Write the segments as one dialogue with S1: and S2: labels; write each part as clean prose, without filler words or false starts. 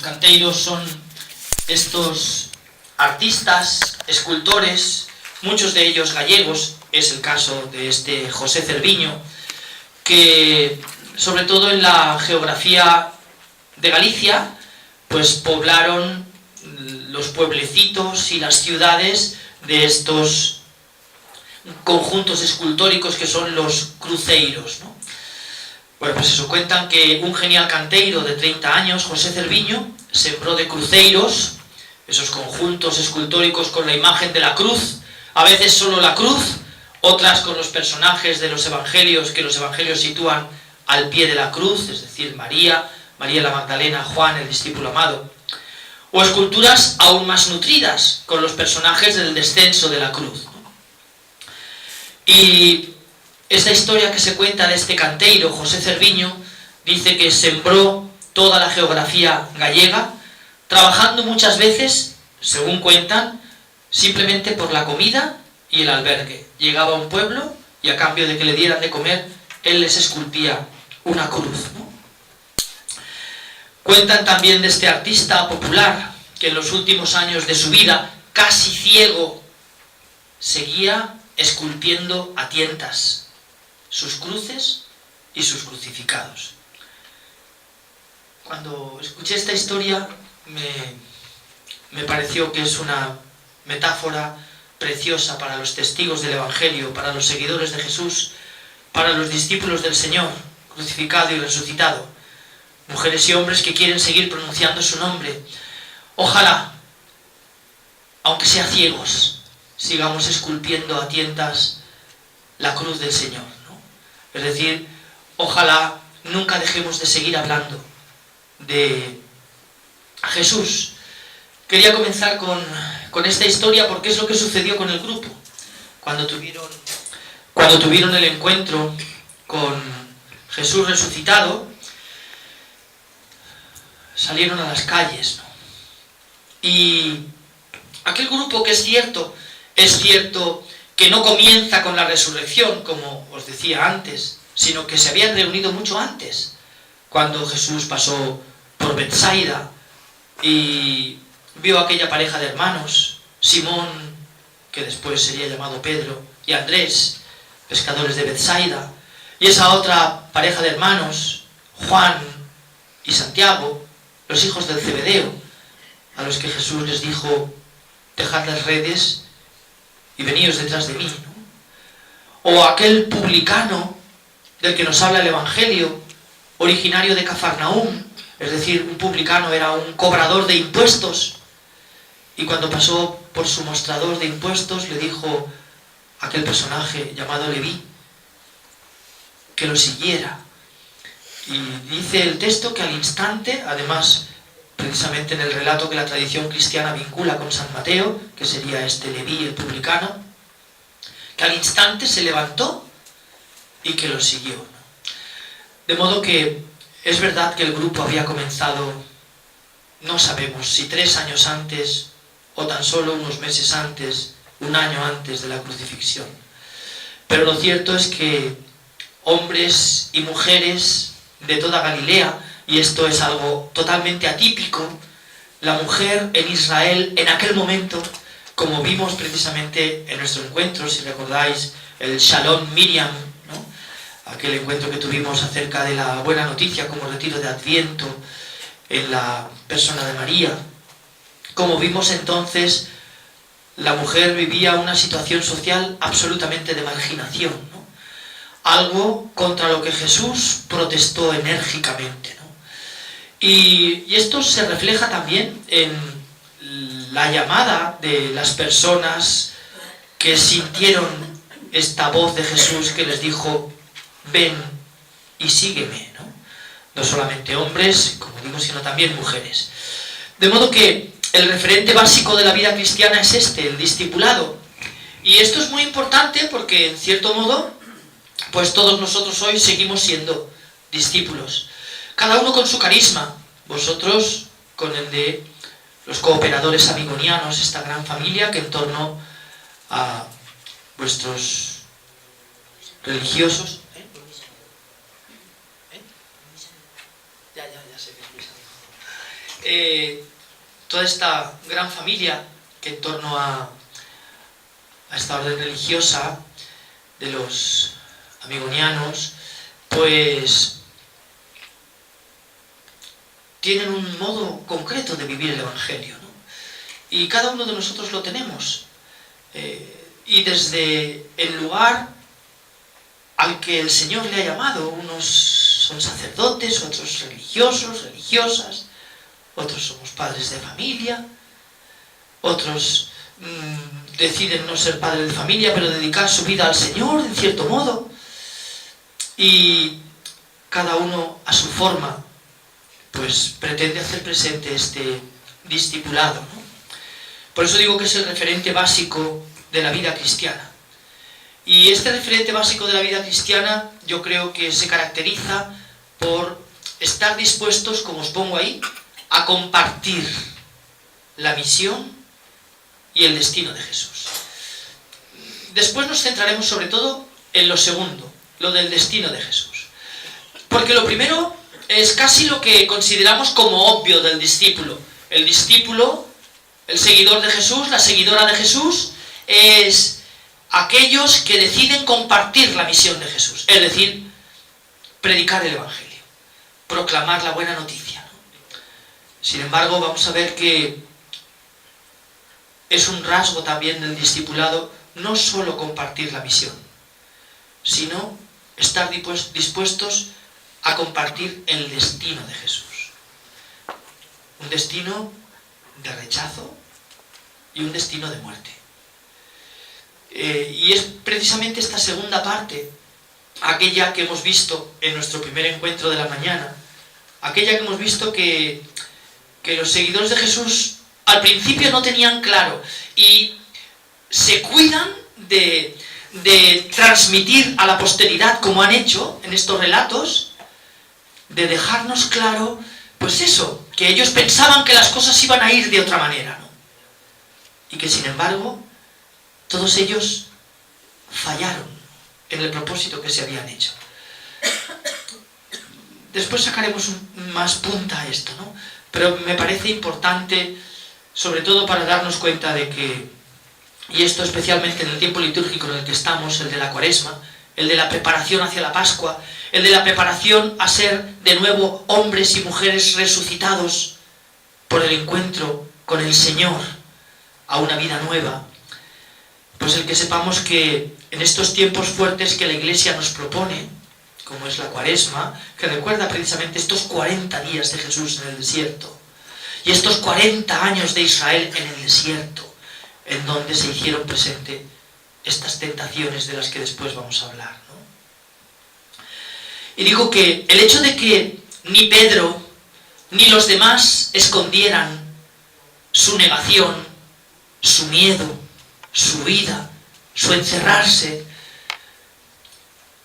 S1: canteiros son estos artistas, escultores, muchos de ellos gallegos, es el caso de este José Cerviño, que sobre todo en la geografía de Galicia, pues poblaron los pueblecitos y las ciudades de estos conjuntos escultóricos que son los cruceiros, ¿no? Bueno, pues eso, cuentan que un genial canteiro de 30 años, José Cerviño, sembró de cruceiros, esos conjuntos escultóricos con la imagen de la cruz, a veces solo la cruz, otras con los personajes de los evangelios, que los evangelios sitúan al pie de la cruz, es decir, María, María la Magdalena, Juan, el discípulo amado, o esculturas aún más nutridas, con los personajes del descenso de la cruz, ¿no? Y esta historia que se cuenta de este canteiro, José Cerviño, dice que sembró toda la geografía gallega, trabajando muchas veces, según cuentan, simplemente por la comida y el albergue. Llegaba a un pueblo y a cambio de que le dieran de comer, él les esculpía una cruz, ¿no? Cuentan también de este artista popular que en los últimos años de su vida, casi ciego, seguía esculpiendo a tientas sus cruces y sus crucificados. Cuando escuché esta historia me pareció que es una metáfora preciosa para los testigos del Evangelio, para los seguidores de Jesús, para los discípulos del Señor, crucificado y resucitado, mujeres y hombres que quieren seguir pronunciando su nombre. Ojalá, aunque sea ciegos, sigamos esculpiendo a tientas la cruz del Señor, ¿no? Es decir, ojalá nunca dejemos de seguir hablando de Jesús. Quería comenzar con esta historia porque es lo que sucedió con el grupo. Cuando tuvieron el encuentro con Jesús resucitado, salieron a las calles, ¿no? Y aquel grupo, que es cierto que no comienza con la resurrección, como os decía antes, sino que se habían reunido mucho antes, cuando Jesús pasó por Betsaida y vio a aquella pareja de hermanos, Simón, que después sería llamado Pedro, y Andrés, pescadores de Betsaida, y esa otra pareja de hermanos, Juan y Santiago, los hijos del Zebedeo, a los que Jesús les dijo: dejad las redes y veníos detrás de mí, ¿no? O aquel publicano del que nos habla el Evangelio, originario de Cafarnaúm, es decir, un publicano era un cobrador de impuestos, y cuando pasó por su mostrador de impuestos le dijo a aquel personaje llamado Leví que lo siguiera. Y dice el texto que al instante, además precisamente en el relato que la tradición cristiana vincula con San Mateo, que sería este Leví, el publicano, que al instante se levantó y que lo siguió, ¿no? De modo que es verdad que el grupo había comenzado, no sabemos si 3 años antes o tan solo unos meses antes, un año antes de la crucifixión. Pero lo cierto es que hombres y mujeres de toda Galilea, y esto es algo totalmente atípico, la mujer en Israel en aquel momento, como vimos precisamente en nuestro encuentro, si recordáis el Shalom Miriam, ¿no? Aquel encuentro que tuvimos acerca de la buena noticia como retiro de Adviento en la persona de María. Como vimos entonces, la mujer vivía una situación social absolutamente de marginación, ¿no? Algo contra lo que Jesús protestó enérgicamente, ¿no? Y esto se refleja también en la llamada de las personas que sintieron esta voz de Jesús que les dijo: ven y sígueme, ¿no? No solamente hombres, como digo, sino también mujeres. De modo que el referente básico de la vida cristiana es este, el discipulado. Y esto es muy importante porque, en cierto modo, pues todos nosotros hoy seguimos siendo discípulos. Cada uno con su carisma. Vosotros con el de los cooperadores amigonianos, esta gran familia que en torno a vuestros religiosos... Ya sé que es misa. toda esta gran familia que en torno a esta orden religiosa de los amigonianos, pues tienen un modo concreto de vivir el Evangelio, ¿no? Y cada uno de nosotros lo tenemos. Y desde el lugar al que el Señor le ha llamado, unos son sacerdotes, otros religiosos, religiosas, otros somos padres de familia, otros deciden no ser padres de familia, pero dedicar su vida al Señor, en cierto modo, y cada uno a su forma, pues pretende hacer presente este discipulado, ¿no? Por eso digo que es el referente básico de la vida cristiana. Y este referente básico de la vida cristiana yo creo que se caracteriza por estar dispuestos, como os pongo ahí, a compartir la misión y el destino de Jesús. Después nos centraremos sobre todo en lo segundo, lo del destino de Jesús. Porque lo primero es casi lo que consideramos como obvio del discípulo. El discípulo, el seguidor de Jesús, la seguidora de Jesús, es aquellos que deciden compartir la misión de Jesús, es decir, predicar el Evangelio, proclamar la buena noticia, ¿no? Sin embargo, vamos a ver que es un rasgo también del discipulado no solo compartir la misión, sino estar dispuestos a compartir el destino de Jesús. Un destino de rechazo y un destino de muerte. Y es precisamente esta segunda parte, aquella que hemos visto en nuestro primer encuentro de la mañana, aquella que hemos visto que los seguidores de Jesús al principio no tenían claro y se cuidan de transmitir a la posteridad, como han hecho en estos relatos, de dejarnos claro, pues eso, que ellos pensaban que las cosas iban a ir de otra manera, ¿no? Y que sin embargo todos ellos fallaron en el propósito que se habían hecho. Después sacaremos más punta a esto, ¿no? Pero me parece importante, sobre todo para darnos cuenta de que, y esto especialmente en el tiempo litúrgico en el que estamos, el de la Cuaresma, el de la preparación hacia la Pascua, el de la preparación a ser de nuevo hombres y mujeres resucitados por el encuentro con el Señor a una vida nueva, pues el que sepamos que en estos tiempos fuertes que la Iglesia nos propone, como es la Cuaresma, que recuerda precisamente estos 40 días de Jesús en el desierto, y estos 40 años de Israel en el desierto, en donde se hicieron presente estas tentaciones de las que después vamos a hablar, ¿no? Y digo que el hecho de que ni Pedro ni los demás escondieran su negación, su miedo, su huida, su encerrarse,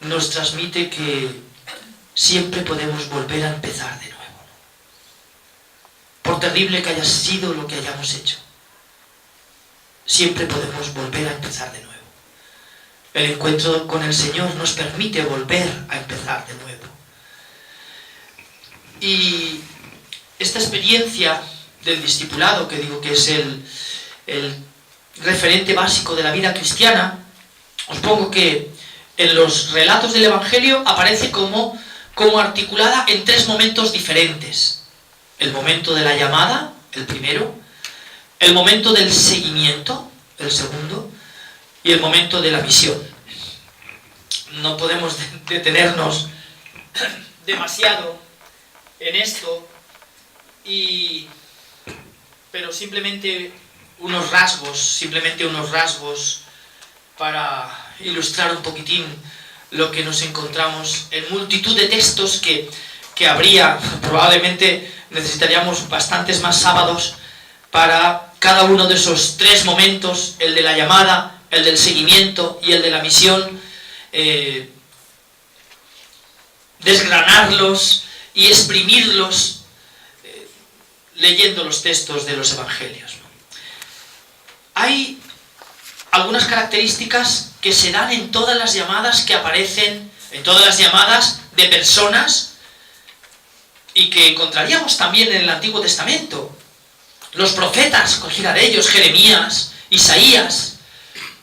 S1: nos transmite que siempre podemos volver a empezar de nuevo, ¿no? Por terrible que haya sido lo que hayamos hecho, siempre podemos volver a empezar de nuevo. El encuentro con el Señor nos permite volver a empezar de nuevo. Y esta experiencia del discipulado, que digo que es el referente básico de la vida cristiana, os pongo que en los relatos del Evangelio aparece como articulada en 3 momentos diferentes. El momento de la llamada, el primero, el momento del seguimiento, el segundo, y el momento de la misión. No podemos detenernos demasiado en esto, pero simplemente unos rasgos para ilustrar un poquitín lo que nos encontramos en multitud de textos que habría, probablemente necesitaríamos bastantes más sábados para cada uno de esos 3 momentos, el de la llamada, el del seguimiento y el de la misión, desgranarlos y exprimirlos leyendo los textos de los evangelios, ¿no? Hay algunas características que se dan en todas las llamadas que aparecen, en todas las llamadas de personas y que encontraríamos también en el Antiguo Testamento. Los profetas, cualquiera de ellos, Jeremías, Isaías,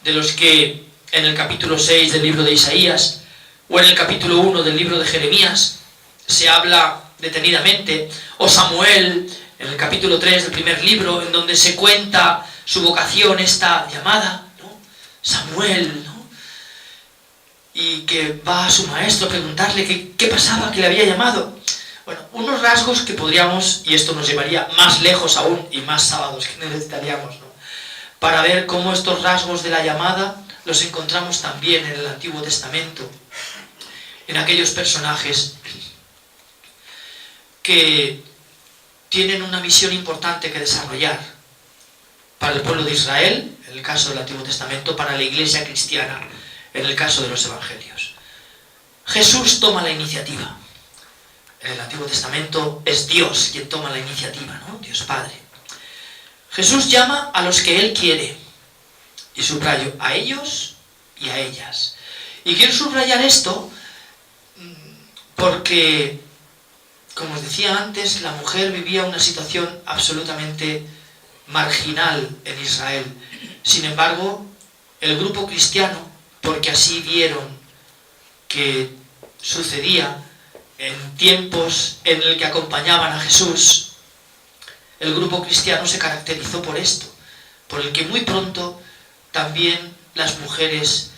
S1: de los que en el capítulo 6 del libro de Isaías o en el capítulo 1 del libro de Jeremías se habla detenidamente, o Samuel en el capítulo 3 del primer libro, en donde se cuenta su vocación, esta llamada, ¿no? Samuel, ¿no? Y que va a su maestro a preguntarle qué pasaba, que le había llamado. Bueno, unos rasgos que podríamos, y esto nos llevaría más lejos aún, y más sábados que necesitaríamos, ¿no?, para ver cómo estos rasgos de la llamada los encontramos también en el Antiguo Testamento, en aquellos personajes que tienen una misión importante que desarrollar para el pueblo de Israel, en el caso del Antiguo Testamento, para la iglesia cristiana, en el caso de los evangelios. Jesús toma la iniciativa. En el Antiguo Testamento es Dios quien toma la iniciativa, ¿no? Dios Padre. Jesús llama a los que Él quiere, y subrayo, a ellos y a ellas. Y quiero subrayar esto porque, como os decía antes, la mujer vivía una situación absolutamente marginal en Israel. Sin embargo, el grupo cristiano, porque así vieron que sucedía en tiempos en el que acompañaban a Jesús, el grupo cristiano se caracterizó por esto, por el que muy pronto también las mujeres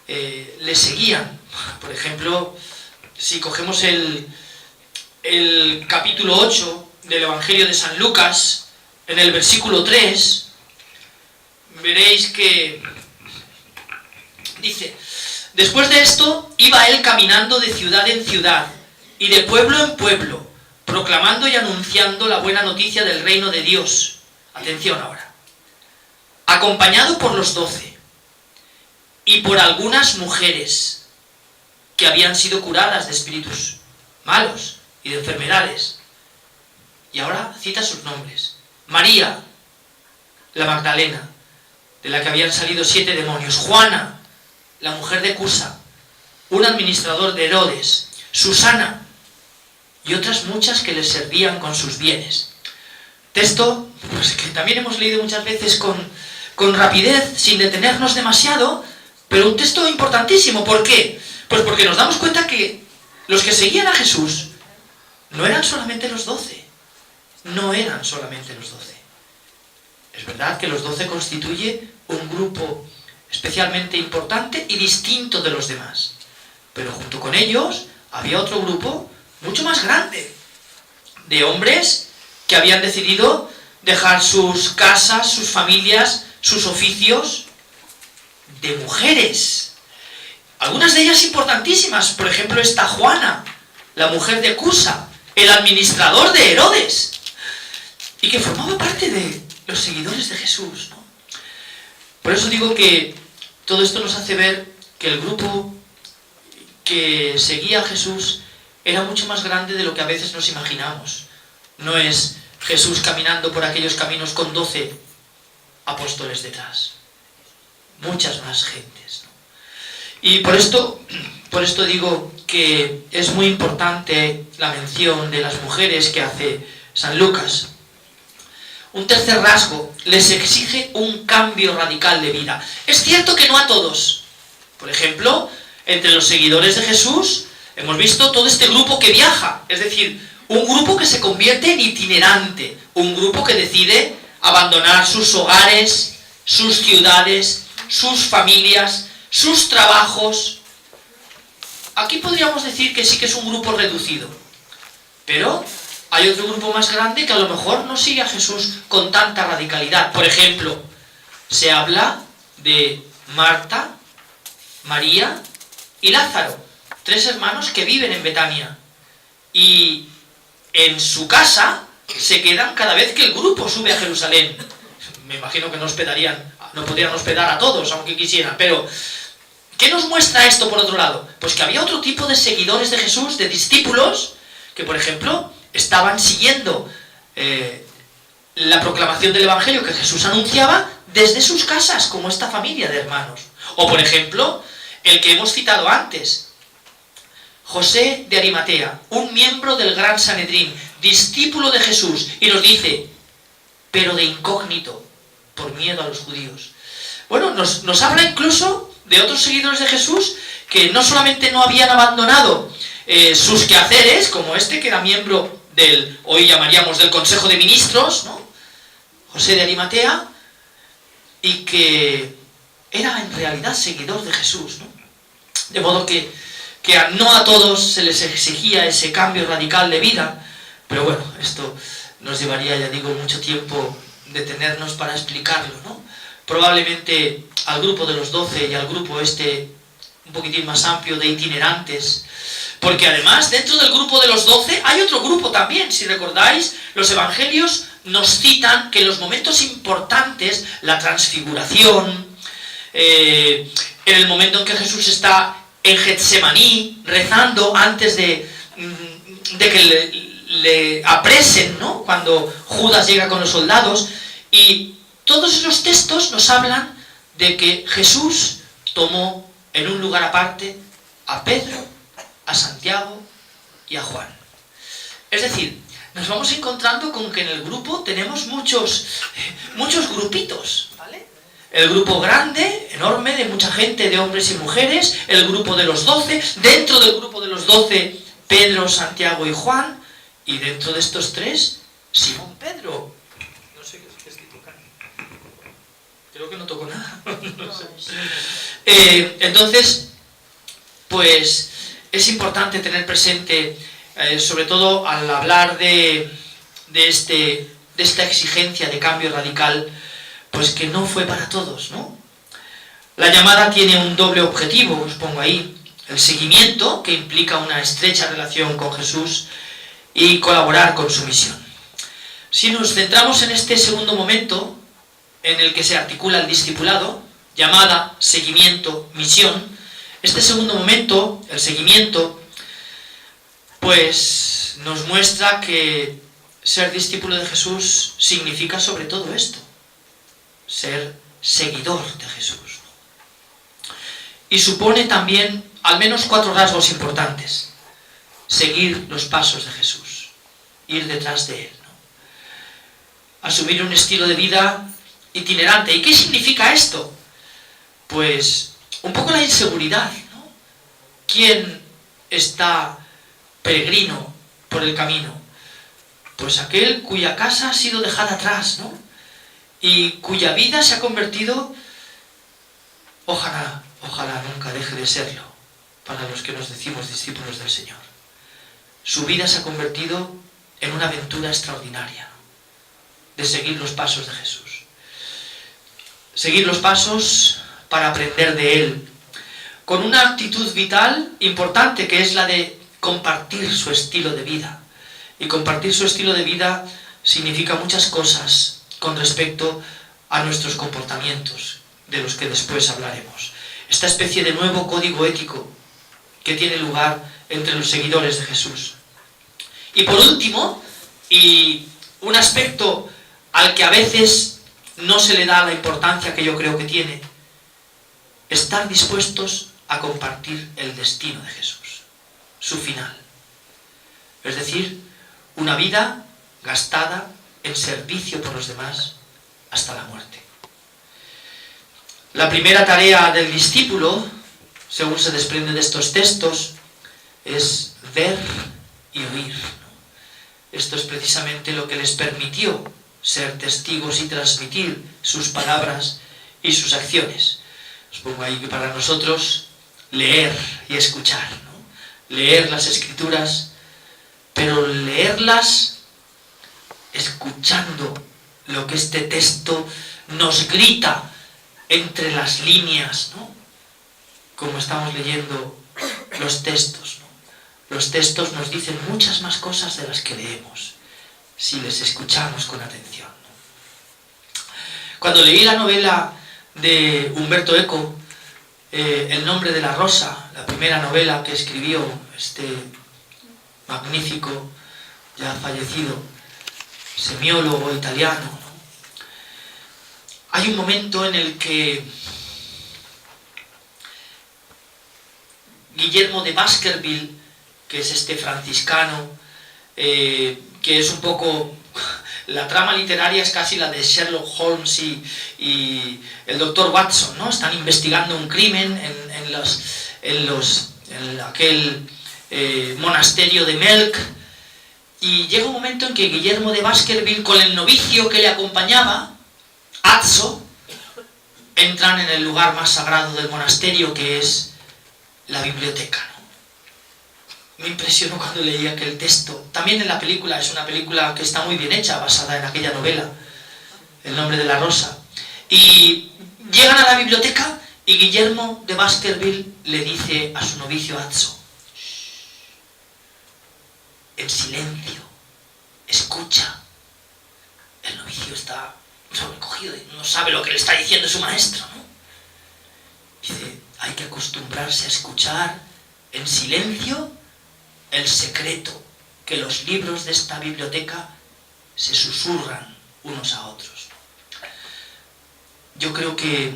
S1: le seguían. Por ejemplo, si cogemos el capítulo 8 del Evangelio de San Lucas, en el versículo 3, veréis que dice: después de esto iba él caminando de ciudad en ciudad y de pueblo en pueblo, proclamando y anunciando la buena noticia del reino de Dios. Atención ahora. Acompañado por los 12 y por algunas mujeres que habían sido curadas de espíritus malos y de enfermedades. Y ahora cita sus nombres. María, la Magdalena, de la que habían salido 7 demonios. Juana, la mujer de Cusa, un administrador de Herodes. Susana, y otras muchas que les servían con sus bienes. Texto pues, que también hemos leído muchas veces con rapidez, sin detenernos demasiado, pero un texto importantísimo. ¿Por qué? Pues porque nos damos cuenta que los que seguían a Jesús no eran solamente los 12. No eran solamente los 12. Es verdad que los 12 constituye un grupo especialmente importante y distinto de los demás. Pero junto con ellos había otro grupo mucho más grande, de hombres que habían decidido dejar sus casas, sus familias, sus oficios, de mujeres. Algunas de ellas importantísimas, por ejemplo esta Juana, la mujer de Cusa, el administrador de Herodes, y que formaba parte de los seguidores de Jesús, ¿no? Por eso digo que todo esto nos hace ver que el grupo que seguía a Jesús era mucho más grande de lo que a veces nos imaginamos. No es Jesús caminando por aquellos caminos con 12 apóstoles detrás. Muchas más gentes, ¿no? Y por esto digo que es muy importante la mención de las mujeres que hace San Lucas. Un tercer rasgo, les exige un cambio radical de vida. Es cierto que no a todos. Por ejemplo, entre los seguidores de Jesús hemos visto todo este grupo que viaja, es decir, un grupo que se convierte en itinerante, un grupo que decide abandonar sus hogares, sus ciudades, sus familias, sus trabajos. Aquí podríamos decir que sí que es un grupo reducido, pero hay otro grupo más grande que a lo mejor no sigue a Jesús con tanta radicalidad. Por ejemplo, se habla de Marta, María y Lázaro, 3 hermanos que viven en Betania, y en su casa se quedan cada vez que el grupo sube a Jerusalén. Me imagino que no podrían hospedar a todos, aunque quisieran, pero ¿qué nos muestra esto por otro lado? Pues que había otro tipo de seguidores de Jesús, de discípulos, que por ejemplo estaban siguiendo la proclamación del Evangelio que Jesús anunciaba desde sus casas, como esta familia de hermanos. O por ejemplo, el que hemos citado antes, José de Arimatea, un miembro del Gran Sanedrín, discípulo de Jesús, y nos dice, pero de incógnito, por miedo a los judíos. Bueno, nos habla incluso de otros seguidores de Jesús que no solamente no habían abandonado sus quehaceres, como este que era miembro del, hoy llamaríamos del Consejo de Ministros, ¿no? José de Arimatea, y que era en realidad seguidor de Jesús, ¿no? De modo que no a todos se les exigía ese cambio radical de vida, pero bueno, esto nos llevaría, ya digo, mucho tiempo detenernos para explicarlo, ¿no? Probablemente al grupo de los 12 y al grupo un poquitín más amplio de itinerantes, porque además dentro del grupo de los 12 hay otro grupo también. Si recordáis, los evangelios nos citan que en los momentos importantes, la transfiguración, en el momento en que Jesús está en Getsemaní rezando antes de que le apresen, ¿no? Cuando Judas llega con los soldados, y todos esos textos nos hablan de que Jesús tomó en un lugar aparte a Pedro, a Santiago y a Juan. Es decir, nos vamos encontrando con que en el grupo tenemos muchos grupitos, ¿vale? El grupo grande, enorme, de mucha gente, de hombres y mujeres, el grupo de los 12, dentro del grupo de los 12, Pedro, Santiago y Juan, y dentro de estos tres, Simón Pedro. No sé qué estoy tocando. Creo que no toco nada. No sé. Entonces, pues es importante tener presente, sobre todo al hablar de esta exigencia de cambio radical, pues que no fue para todos, ¿no? La llamada tiene un doble objetivo, os pongo ahí: el seguimiento, que implica una estrecha relación con Jesús, y colaborar con su misión. Si nos centramos en este segundo momento, en el que se articula el discipulado, llamada, seguimiento, misión, este segundo momento, el seguimiento, pues nos muestra que ser discípulo de Jesús significa sobre todo esto: ser seguidor de Jesús. Y supone también al menos 4 rasgos importantes. Seguir los pasos de Jesús, ir detrás de Él, ¿no? Asumir un estilo de vida itinerante. ¿Y qué significa esto? Pues un poco la inseguridad, ¿no? ¿Quién está peregrino por el camino? Pues aquel cuya casa ha sido dejada atrás, ¿no? Y cuya vida se ha convertido, ojalá nunca deje de serlo, para los que nos decimos discípulos del Señor. Su vida se ha convertido en una aventura extraordinaria de seguir los pasos de Jesús. Seguir los pasos para aprender de Él, con una actitud vital importante, que es la de compartir su estilo de vida. Y compartir su estilo de vida significa muchas cosas con respecto a nuestros comportamientos, de los que después hablaremos. Esta especie de nuevo código ético que tiene lugar entre los seguidores de Jesús. Y por último, y un aspecto al que a veces no se le da la importancia que yo creo que tiene, estar dispuestos a compartir el destino de Jesús, su final. Es decir, una vida gastada en servicio por los demás hasta la muerte. La primera tarea del discípulo, según se desprende de estos textos, es ver y oír. Esto es precisamente lo que les permitió ser testigos y transmitir sus palabras y sus acciones. Os pongo ahí que para nosotros leer y escuchar, ¿no? Leer las Escrituras, pero leerlas escuchando lo que este texto nos grita entre las líneas, ¿no? Como estamos leyendo los textos, ¿no? Los textos nos dicen muchas más cosas de las que leemos, si les escuchamos con atención, ¿no? Cuando leí la novela de Umberto Eco, El nombre de la rosa, la primera novela que escribió este magnífico, ya fallecido, semiólogo italiano, ¿no? Hay un momento en el que Guillermo de Baskerville que es este franciscano, que es un poco... La trama literaria es casi la de Sherlock Holmes y el doctor Watson, ¿no? Están investigando un crimen en aquel monasterio de Melk, y llega un momento en que Guillermo de Baskerville, con el novicio que le acompañaba, Azzo, entran en el lugar más sagrado del monasterio, que es la biblioteca, ¿no? Me impresionó cuando leí aquel texto. También en la película, es una película que está muy bien hecha, basada en aquella novela, El nombre de la rosa. Y llegan a la biblioteca y Guillermo de Baskerville le dice a su novicio Azzo: en silencio, escucha. El novicio está sobrecogido y no sabe lo que le está diciendo su maestro, ¿no? Dice, hay que acostumbrarse a escuchar en silencio el secreto que los libros de esta biblioteca se susurran unos a otros. Yo creo que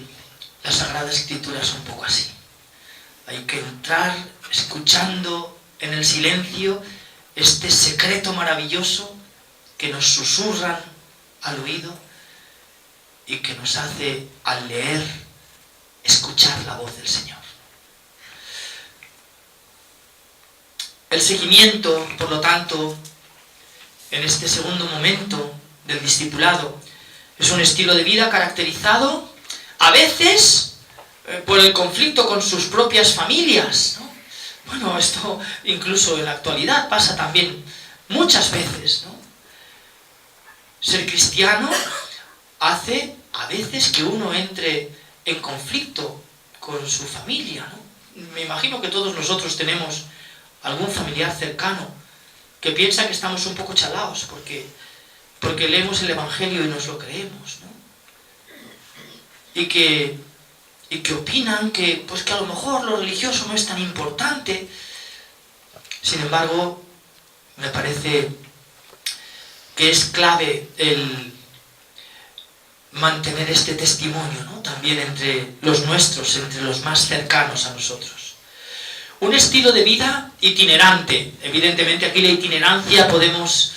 S1: la Sagrada Escritura es un poco así. Hay que entrar escuchando en el silencio este secreto maravilloso que nos susurran al oído y que nos hace, al leer, escuchar la voz del Señor. El seguimiento, por lo tanto, en este segundo momento del discipulado, es un estilo de vida caracterizado a veces por el conflicto con sus propias familias, ¿no? Bueno, esto incluso en la actualidad pasa también muchas veces, ¿no? Ser cristiano hace a veces que uno entre en conflicto con su familia, ¿no? Me imagino que todos nosotros tenemos algún familiar cercano que piensa que estamos un poco chalaos porque leemos el Evangelio y nos lo creemos, ¿no? Y que opinan que a lo mejor lo religioso no es tan importante. Sin embargo, me parece que es clave el mantener este testimonio, ¿no? También entre los nuestros, entre los más cercanos a nosotros. Un estilo de vida itinerante. Evidentemente aquí la itinerancia podemos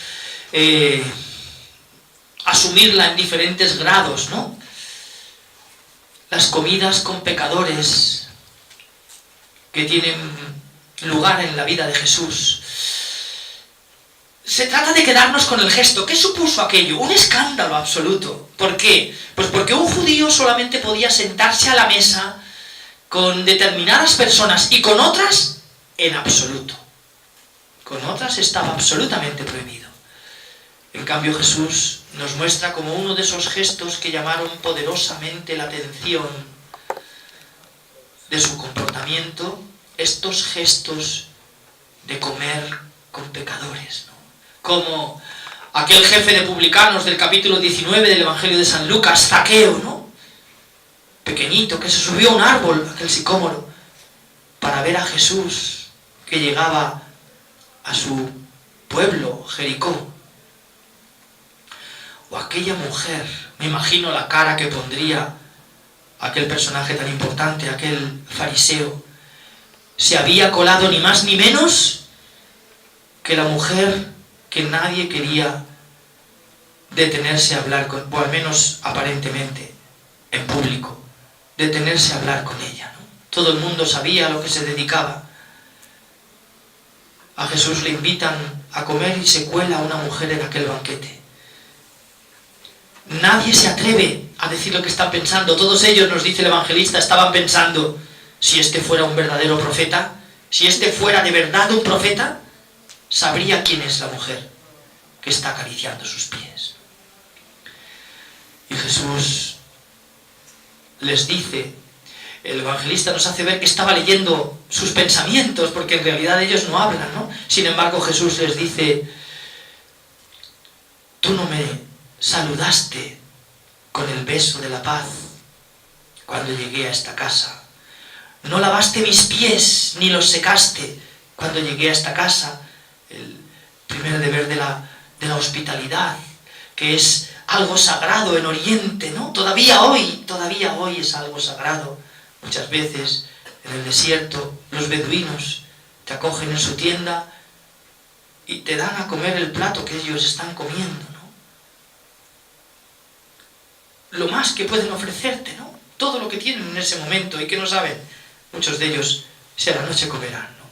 S1: asumirla en diferentes grados, ¿no? Las comidas con pecadores que tienen lugar en la vida de Jesús. Se trata de quedarnos con el gesto. ¿Qué supuso aquello? Un escándalo absoluto. ¿Por qué? Pues porque un judío solamente podía sentarse a la mesa con determinadas personas y con otras en absoluto. Con otras estaba absolutamente prohibido. En cambio Jesús nos muestra como uno de esos gestos que llamaron poderosamente la atención de su comportamiento, estos gestos de comer con pecadores, ¿no? Como aquel jefe de publicanos del capítulo 19 del Evangelio de San Lucas, Zaqueo, ¿no? Pequeñito, que se subió a un árbol, aquel sicómoro, para ver a Jesús que llegaba a su pueblo, Jericó. O aquella mujer, me imagino la cara que pondría aquel personaje tan importante, aquel fariseo. Se había colado ni más ni menos que la mujer que nadie quería detenerse a hablar con, o al menos aparentemente en público, detenerse a hablar con ella, ¿no? Todo el mundo sabía a lo que se dedicaba. A Jesús le invitan a comer y se cuela una mujer en aquel banquete. Nadie se atreve a decir lo que están pensando. Todos ellos, nos dice el evangelista, estaban pensando, si este fuera un verdadero profeta, si este fuera de verdad un profeta, sabría quién es la mujer que está acariciando sus pies. Y Jesús les dice, el evangelista nos hace ver que estaba leyendo sus pensamientos, porque en realidad ellos no hablan, ¿no? Sin embargo, Jesús les dice, tú no me saludaste con el beso de la paz cuando llegué a esta casa. No lavaste mis pies ni los secaste cuando llegué a esta casa. El primer deber de la hospitalidad, que es algo sagrado en Oriente, ¿no? Todavía hoy es algo sagrado. Muchas veces en el desierto los beduinos te acogen en su tienda y te dan a comer el plato que ellos están comiendo, ¿no? Lo más que pueden ofrecerte, ¿no? Todo lo que tienen en ese momento y que no saben, muchos de ellos, si a la noche comerán, ¿no?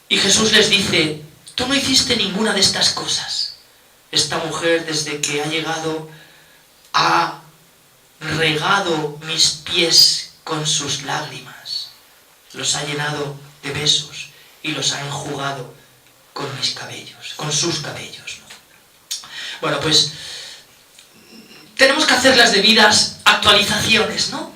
S1: Y Jesús les dice, tú no hiciste ninguna de estas cosas. Esta mujer, desde que ha llegado, ha regado mis pies con sus lágrimas, los ha llenado de besos y los ha enjugado con mis cabellos, con sus cabellos, ¿no? Bueno, pues tenemos que hacer las debidas actualizaciones, ¿no?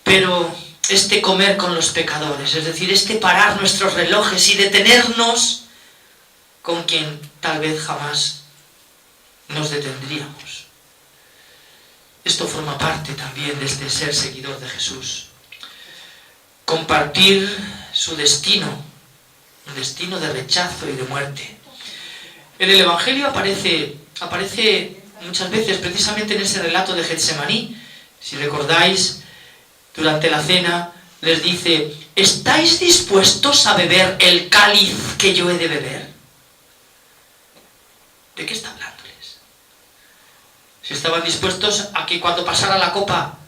S1: Pero este comer con los pecadores, es decir, este parar nuestros relojes y detenernos con quien tal vez jamás nos detendríamos. Esto forma parte también de este ser seguidor de Jesús. Compartir su destino, un destino de rechazo y de muerte. En el Evangelio aparece muchas veces precisamente en ese relato de Getsemaní. Si recordáis, durante la cena les dice, ¿estáis dispuestos a beber el cáliz que yo he de beber? ¿De qué está hablándoles? ¿Si estaban dispuestos a que cuando pasara la copa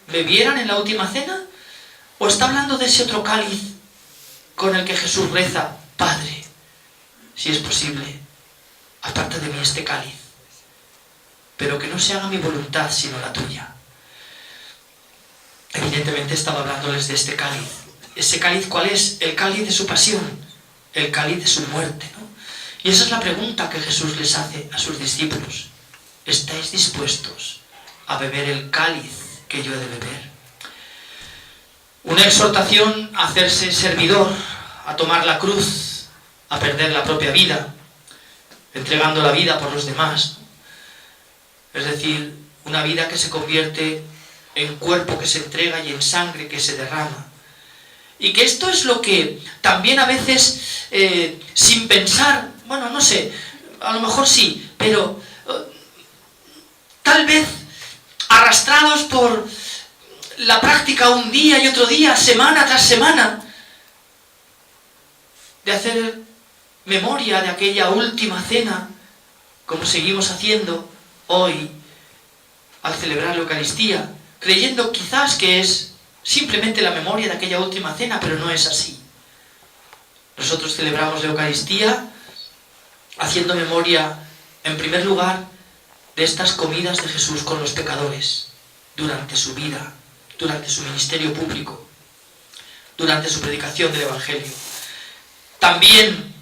S1: bebieran en la última cena? ¿O está hablando de ese otro cáliz con el que Jesús reza, Padre, si es posible, aparta de mí este cáliz, pero que no se haga mi voluntad sino la tuya? Evidentemente estaba hablándoles de este cáliz. ¿Ese cáliz cuál es? El cáliz de su pasión, el cáliz de su muerte, ¿no? Y esa es la pregunta que Jesús les hace a sus discípulos. ¿Estáis dispuestos a beber el cáliz que yo he de beber? Una exhortación a hacerse servidor, a tomar la cruz, a perder la propia vida, entregando la vida por los demás. Es decir, una vida que se convierte en cuerpo que se entrega y en sangre que se derrama. Y que esto es lo que también a veces, sin pensar, bueno, no sé, a lo mejor sí, pero tal vez arrastrados por la práctica un día y otro día, semana tras semana, de hacer memoria de aquella última cena, como seguimos haciendo hoy al celebrar la Eucaristía, creyendo quizás que es simplemente la memoria de aquella última cena, pero no es así. Nosotros celebramos la Eucaristía haciendo memoria, en primer lugar, de estas comidas de Jesús con los pecadores, durante su vida, durante su ministerio público, durante su predicación del Evangelio. También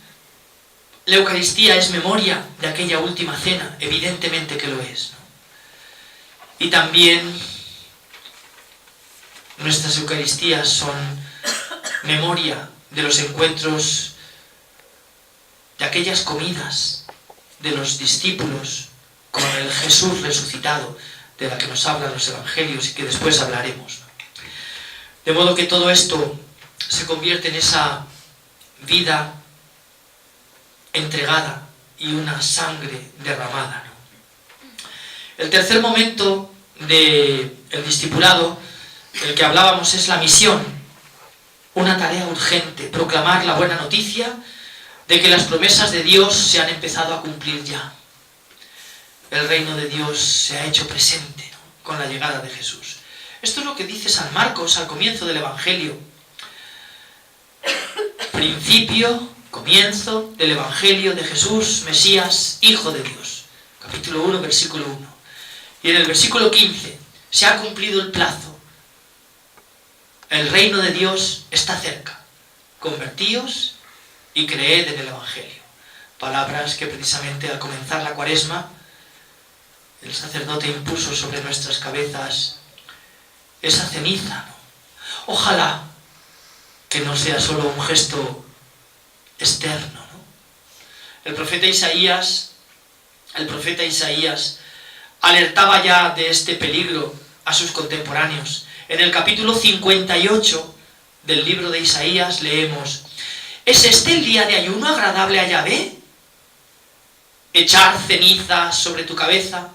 S1: la Eucaristía es memoria de aquella última cena, evidentemente que lo es, ¿no? Y también nuestras Eucaristías son memoria de los encuentros, de aquellas comidas de los discípulos con el Jesús resucitado, de la que nos hablan los Evangelios y que después hablaremos, ¿no? De modo que todo esto se convierte en esa vida entregada y una sangre derramada, ¿no? El tercer momento del discipulado del que hablábamos es la misión, una tarea urgente, proclamar la buena noticia de que las promesas de Dios se han empezado a cumplir ya. El reino de Dios se ha hecho presente, ¿no?, con la llegada de Jesús. Esto es lo que dice San Marcos al comienzo del Evangelio. Principio, comienzo del Evangelio de Jesús, Mesías, Hijo de Dios. Capítulo 1, versículo 1. Y en el versículo 15, se ha cumplido el plazo. El reino de Dios está cerca. Convertíos y creed en el Evangelio. Palabras que precisamente al comenzar la Cuaresma, el sacerdote impuso sobre nuestras cabezas esa ceniza, ¿no? Ojalá que no sea solo un gesto externo, ¿no? El profeta Isaías alertaba ya de este peligro a sus contemporáneos. En el capítulo 58 del libro de Isaías leemos: ¿Es este el día de ayuno agradable a Yahvé? Echar ceniza sobre tu cabeza,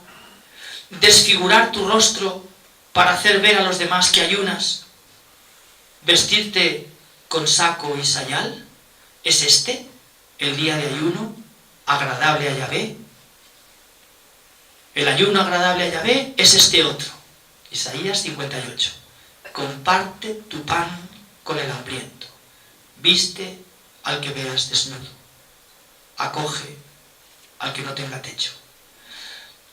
S1: desfigurar tu rostro para hacer ver a los demás que ayunas, vestirte con saco y sayal? ¿Es este el día de ayuno agradable a Yahvé? El ayuno agradable a Yahvé es este otro. Isaías 58. Comparte tu pan con el hambriento. Viste al que veas desnudo. Acoge al que no tenga techo.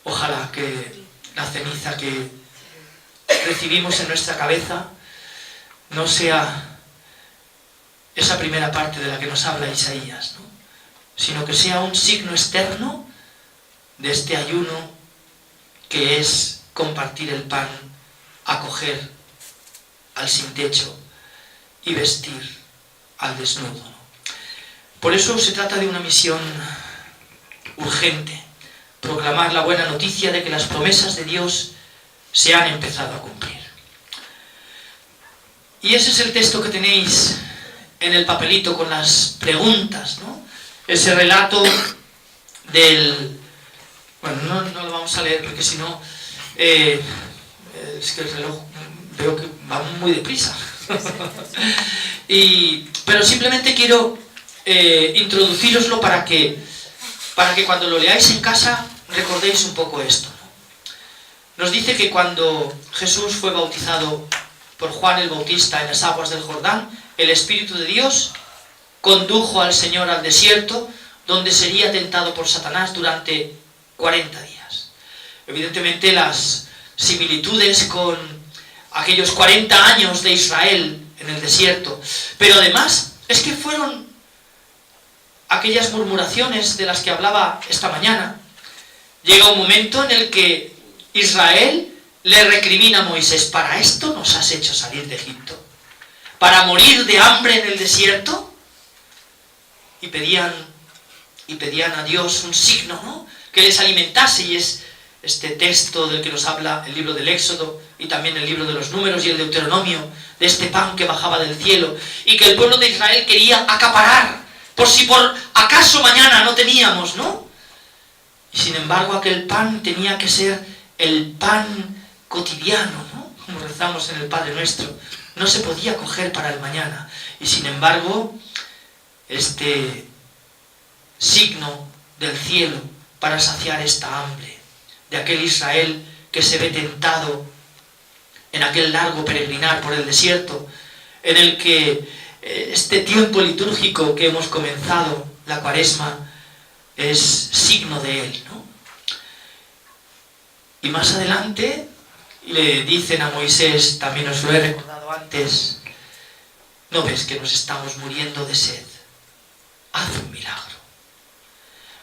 S1: Ojalá que la ceniza que recibimos en nuestra cabeza no sea esa primera parte de la que nos habla Isaías, ¿no? Sino que sea un signo externo de este ayuno que es compartir el pan, acoger al sin techo y vestir al desnudo, ¿no? Por eso se trata de una misión urgente, proclamar la buena noticia de que las promesas de Dios se han empezado a cumplir. Y ese es el texto que tenéis en el papelito con las preguntas, ¿no? Ese relato del... Bueno, no lo vamos a leer porque si no... es que el reloj veo que va muy deprisa. Pero simplemente quiero introduciroslo para que cuando lo leáis en casa recordéis un poco esto, ¿no? Nos dice que cuando Jesús fue bautizado por Juan el Bautista en las aguas del Jordán, el Espíritu de Dios condujo al Señor al desierto, donde sería tentado por Satanás durante 40 días. Evidentemente las similitudes con aquellos 40 años de Israel en el desierto, pero además es que fueron aquellas murmuraciones de las que hablaba esta mañana. Llega un momento en el que Israel le recrimina a Moisés: ¿para esto nos has hecho salir de Egipto? ¿Para morir de hambre en el desierto? Y pedían a Dios un signo, ¿no?, que les alimentase, y es este texto del que nos habla el libro del Éxodo y también el libro de los Números y el Deuteronomio, de este pan que bajaba del cielo y que el pueblo de Israel quería acaparar, por si por acaso mañana no teníamos, ¿no? Y sin embargo aquel pan tenía que ser el pan cotidiano, ¿no?, como rezamos en el Padre Nuestro. No se podía coger para el mañana. Y sin embargo, este signo del cielo para saciar esta hambre de aquel Israel que se ve tentado en aquel largo peregrinar por el desierto, en el que este tiempo litúrgico que hemos comenzado, la Cuaresma, es signo de él, ¿no? Y más adelante le dicen a Moisés, también os lo he recordado antes: ¿no ves que nos estamos muriendo de sed? Haz un milagro.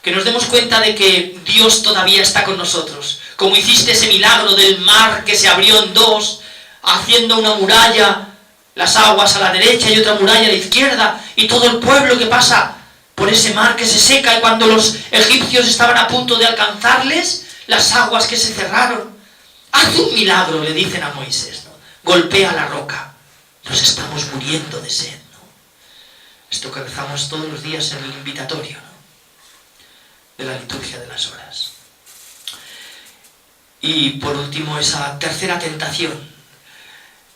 S1: Que nos demos cuenta de que Dios todavía está con nosotros. Como hiciste ese milagro del mar que se abrió en dos, haciendo una muralla, las aguas a la derecha y otra muralla a la izquierda, y todo el pueblo que pasa por ese mar que se seca, y cuando los egipcios estaban a punto de alcanzarles, las aguas que se cerraron. Haz un milagro, le dicen a Moisés, ¿no? Golpea la roca. Nos estamos muriendo de sed, ¿no? Esto que rezamos todos los días en el invitatorio, ¿no?, de la liturgia de las horas. Y por último, esa tercera tentación,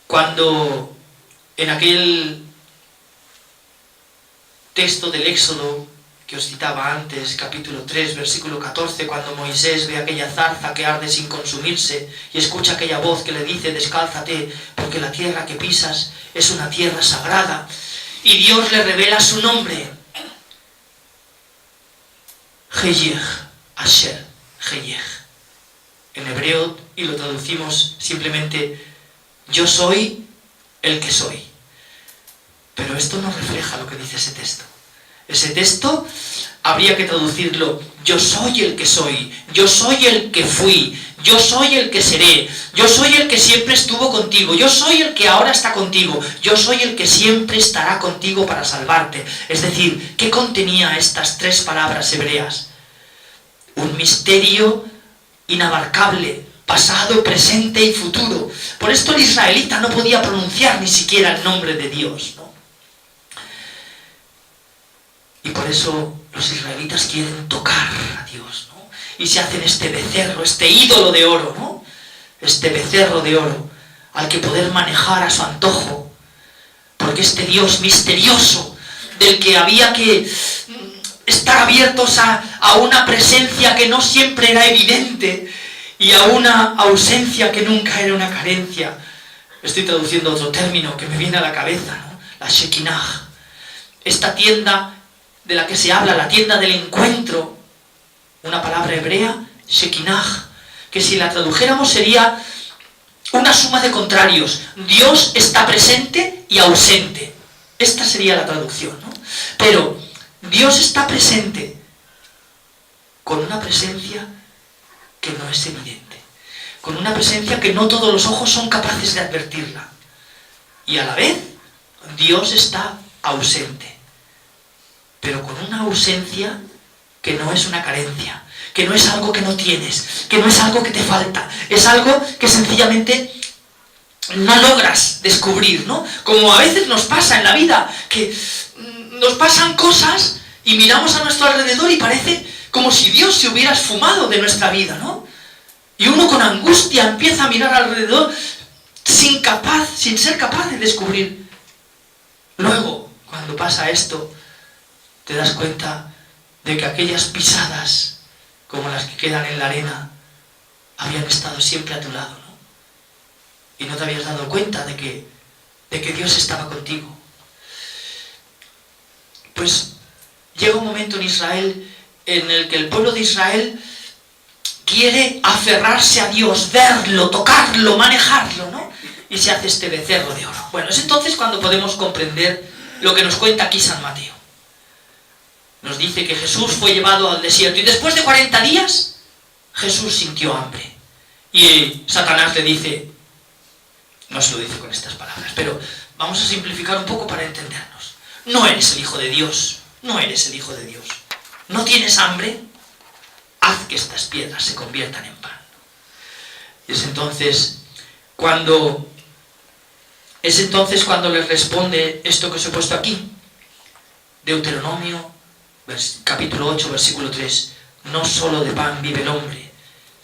S1: cuando en aquel texto del Éxodo que os citaba antes, capítulo 3, versículo 14, cuando Moisés ve aquella zarza que arde sin consumirse y escucha aquella voz que le dice: descálzate, porque la tierra que pisas es una tierra sagrada, y Dios le revela su nombre, Heyej, Asher, Heyej, en hebreo, y lo traducimos simplemente: yo soy el que soy. Pero esto no refleja lo que dice ese texto. Ese texto habría que traducirlo: yo soy el que soy, yo soy el que fui, yo soy el que seré, yo soy el que siempre estuvo contigo, yo soy el que ahora está contigo, yo soy el que siempre estará contigo para salvarte. Es decir, ¿qué contenía estas tres palabras hebreas? Un misterio inabarcable, pasado, presente y futuro. Por esto el israelita no podía pronunciar ni siquiera el nombre de Dios, ¿no? Y por eso los israelitas quieren tocar a Dios, ¿no? Y se hacen este becerro, este ídolo de oro, ¿no? Este becerro de oro al que poder manejar a su antojo, porque porque este Dios misterioso, del que había que estar abiertos a una presencia que no siempre era evidente y a una ausencia que nunca era una carencia. Estoy traduciendo otro término que me viene a la cabeza, ¿no? La Shekinah. Esta tienda de la que se habla, la tienda del encuentro, una palabra hebrea, Shekinah, que si la tradujéramos sería una suma de contrarios. Dios está presente y ausente. Esta sería la traducción, ¿no? Pero Dios está presente con una presencia que no es evidente, con una presencia que no todos los ojos son capaces de advertirla. Y a la vez, Dios está ausente, pero con una ausencia que no es una carencia, que no es algo que no tienes, que no es algo que te falta, es algo que sencillamente no logras descubrir, ¿no? Como a veces nos pasa en la vida, que nos pasan cosas y miramos a nuestro alrededor y parece como si Dios se hubiera esfumado de nuestra vida, ¿no? Y uno con angustia empieza a mirar alrededor sin ser capaz de descubrir. Luego, cuando pasa esto, te das cuenta de que aquellas pisadas, como las que quedan en la arena, habían estado siempre a tu lado, ¿no? Y no te habías dado cuenta de que Dios estaba contigo. Pues llega un momento en Israel en el que el pueblo de Israel quiere aferrarse a Dios, verlo, tocarlo, manejarlo, ¿no? Y se hace este becerro de oro. Bueno, es entonces cuando podemos comprender lo que nos cuenta aquí San Mateo. Nos dice que Jesús fue llevado al desierto y después de 40 días Jesús sintió hambre. Y Satanás le dice, no se lo dice con estas palabras, pero vamos a simplificar un poco para entendernos. No eres el Hijo de Dios, no eres el Hijo de Dios. ¿No tienes hambre? Haz que estas piedras se conviertan en pan. Y es entonces cuando les responde esto que os he puesto aquí. Deuteronomio, capítulo 8, versículo 3. No solo de pan vive el hombre,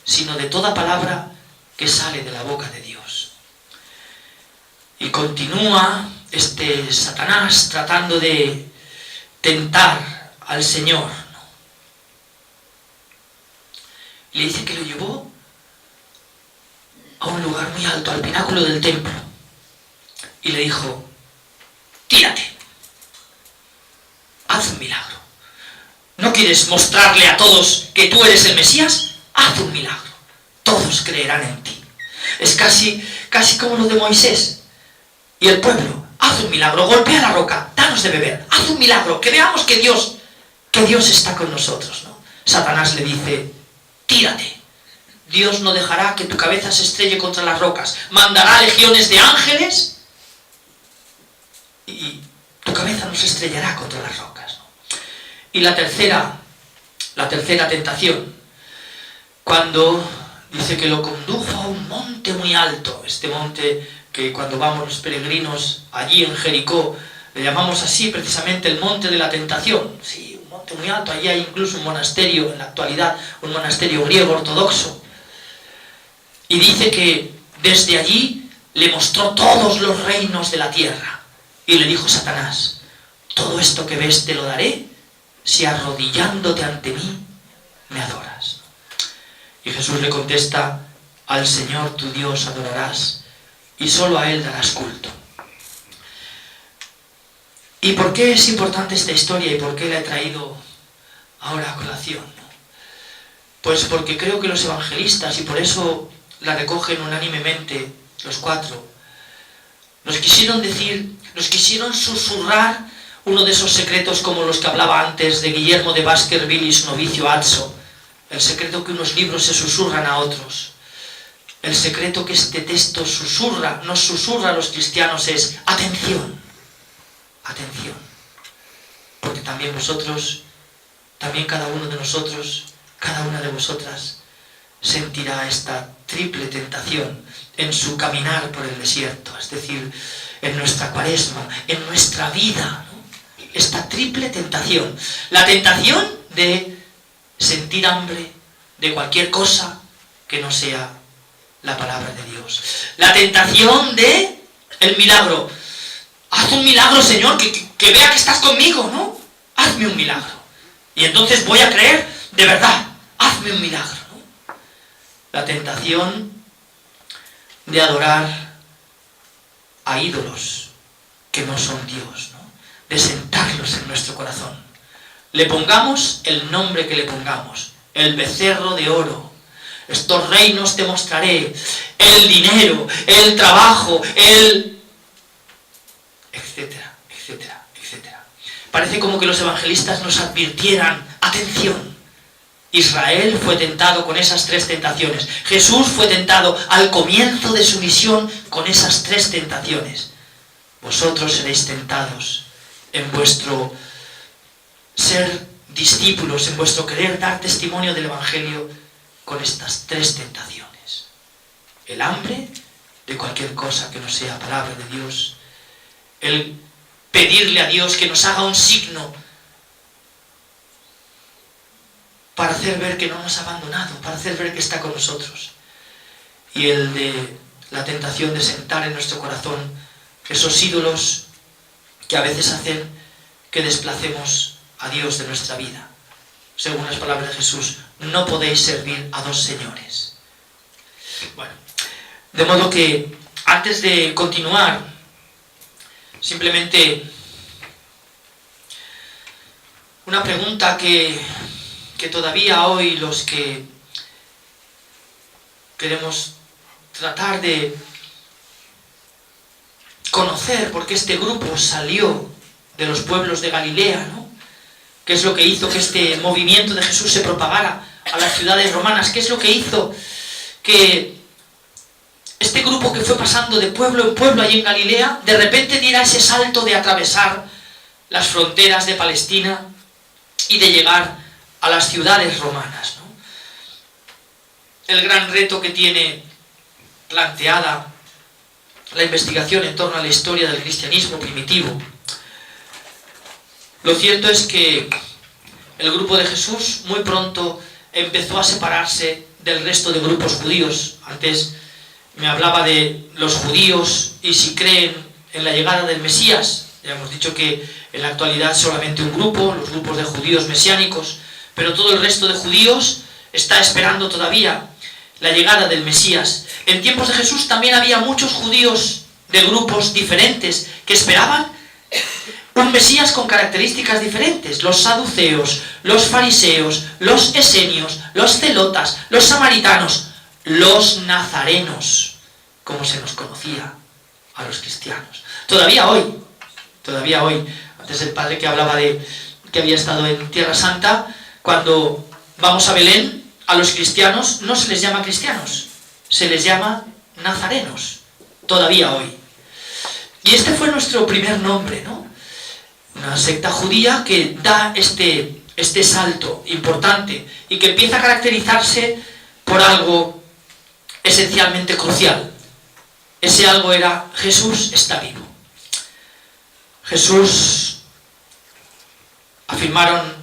S1: sino de toda palabra que sale de la boca de Dios. Y continúa este Satanás tratando de tentar al Señor, ¿no? Y le dice que lo llevó a un lugar muy alto, al pináculo del templo. Y le dijo, tírate, haz un milagro. ¿No quieres mostrarle a todos que tú eres el Mesías? Haz un milagro. Todos creerán en ti. Es casi como lo de Moisés y el pueblo. Haz un milagro, golpea la roca, danos de beber. Haz un milagro, que veamos que Dios está con nosotros, ¿no? Satanás le dice, tírate. Dios no dejará que tu cabeza se estrelle contra las rocas. Mandará legiones de ángeles y tu cabeza no se estrellará contra las rocas, ¿no? Y la tercera tentación, cuando dice que lo condujo a un monte muy alto, este monte que cuando vamos los peregrinos allí en Jericó, le llamamos así precisamente el monte de la tentación. Sí, un monte muy alto, allí hay incluso un monasterio en la actualidad, un monasterio griego ortodoxo. Y dice que desde allí le mostró todos los reinos de la tierra. Y le dijo Satanás, todo esto que ves te lo daré si arrodillándote ante mí me adoras. Y Jesús le contesta, al Señor tu Dios adorarás y solo a Él darás culto. ¿Y por qué es importante esta historia y por qué la he traído ahora a colación? Pues porque creo que los evangelistas, y por eso la recogen unánimemente los 4, nos quisieron susurrar uno de esos secretos como los que hablaba antes de Guillermo de Baskerville y su novicio Atso, el secreto que unos libros se susurran a otros. El secreto que este texto nos susurra a los cristianos es atención, atención, porque también vosotros, también cada uno de nosotros, cada una de vosotras sentirá esta triple tentación en su caminar por el desierto, es decir, en nuestra cuaresma, en nuestra vida, ¿no? Esta triple tentación, la tentación de sentir hambre de cualquier cosa que no sea la palabra de Dios, la tentación de el milagro. haz un milagro, Señor, que vea que estás conmigo, ¿no? Hazme un milagro. Y entonces voy a creer de verdad, hazme un milagro, ¿no? La tentación de adorar a ídolos que no son Dios, ¿no? De sentarlos en nuestro corazón. Le pongamos el nombre que le pongamos, el becerro de oro. Estos reinos te mostraré, el dinero, el trabajo, etcétera, etcétera, etcétera. Parece como que los evangelistas nos advirtieran, atención, Israel fue tentado con esas 3 tentaciones. Jesús fue tentado al comienzo de su misión con esas 3 tentaciones. Vosotros seréis tentados en vuestro ser discípulos, en vuestro querer dar testimonio del Evangelio con estas 3 tentaciones. El hambre de cualquier cosa que no sea palabra de Dios. El pedirle a Dios que nos haga un signo para hacer ver que no nos ha abandonado, para hacer ver que está con nosotros. Y el de la tentación de sentar en nuestro corazón esos ídolos que a veces hacen que desplacemos a Dios de nuestra vida. Según las palabras de Jesús, no podéis servir a 2 señores. Bueno, de modo que antes de continuar, simplemente una pregunta que todavía hoy los que queremos tratar de conocer, porque este grupo salió de los pueblos de Galilea, ¿no? ¿Qué es lo que hizo que este movimiento de Jesús se propagara a las ciudades romanas? ¿Qué es lo que hizo que este grupo que fue pasando de pueblo en pueblo allí en Galilea, de repente diera ese salto de atravesar las fronteras de Palestina y de llegar a las ciudades romanas, ¿no? El gran reto que tiene planteada la investigación en torno a la historia del cristianismo primitivo. Lo cierto es que el grupo de Jesús muy pronto empezó a separarse del resto de grupos judíos. Antes me hablaba de los judíos y si creen en la llegada del Mesías. Ya hemos dicho que en la actualidad solamente un grupo, los grupos de judíos mesiánicos, pero todo el resto de judíos está esperando todavía la llegada del Mesías. En tiempos de Jesús también había muchos judíos de grupos diferentes que esperaban un Mesías con características diferentes. Los saduceos, los fariseos, los esenios, los celotas, los samaritanos, los nazarenos, como se nos conocía a los cristianos. Todavía hoy, antes el padre que hablaba de que había estado en Tierra Santa, cuando vamos a Belén, a los cristianos no se les llama cristianos, se les llama nazarenos, todavía hoy. Y este fue nuestro primer nombre, ¿no? Una secta judía que da este salto importante y que empieza a caracterizarse por algo esencialmente crucial. Ese algo era: Jesús está vivo. Jesús, afirmaron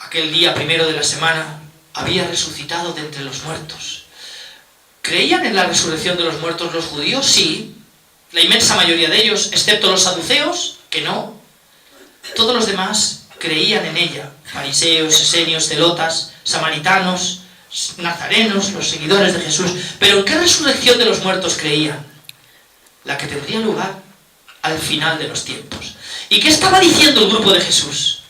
S1: aquel día primero de la semana, había resucitado de entre los muertos. ¿Creían en la resurrección de los muertos los judíos? Sí. La inmensa mayoría de ellos, excepto los saduceos, que no. Todos los demás creían en ella. Fariseos, esenios, celotas, samaritanos, nazarenos, los seguidores de Jesús. ¿Pero en qué resurrección de los muertos creían? La que tendría lugar al final de los tiempos. ¿Y qué estaba diciendo el grupo de Jesús?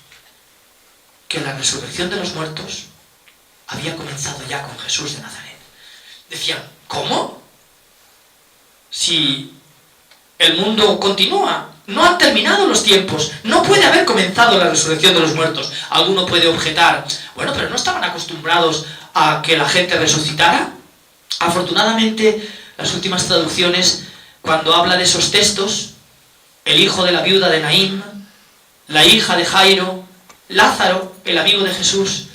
S1: Que la resurrección de los muertos había comenzado ya con Jesús de Nazaret. Decían, ¿cómo? Si el mundo continúa, no han terminado los tiempos, no puede haber comenzado la resurrección de los muertos. Alguno puede objetar, bueno, pero ¿no estaban acostumbrados a que la gente resucitara? Afortunadamente, las últimas traducciones, cuando habla de esos textos, el hijo de la viuda de Naín, la hija de Jairo, Lázaro, el amigo de Jesús,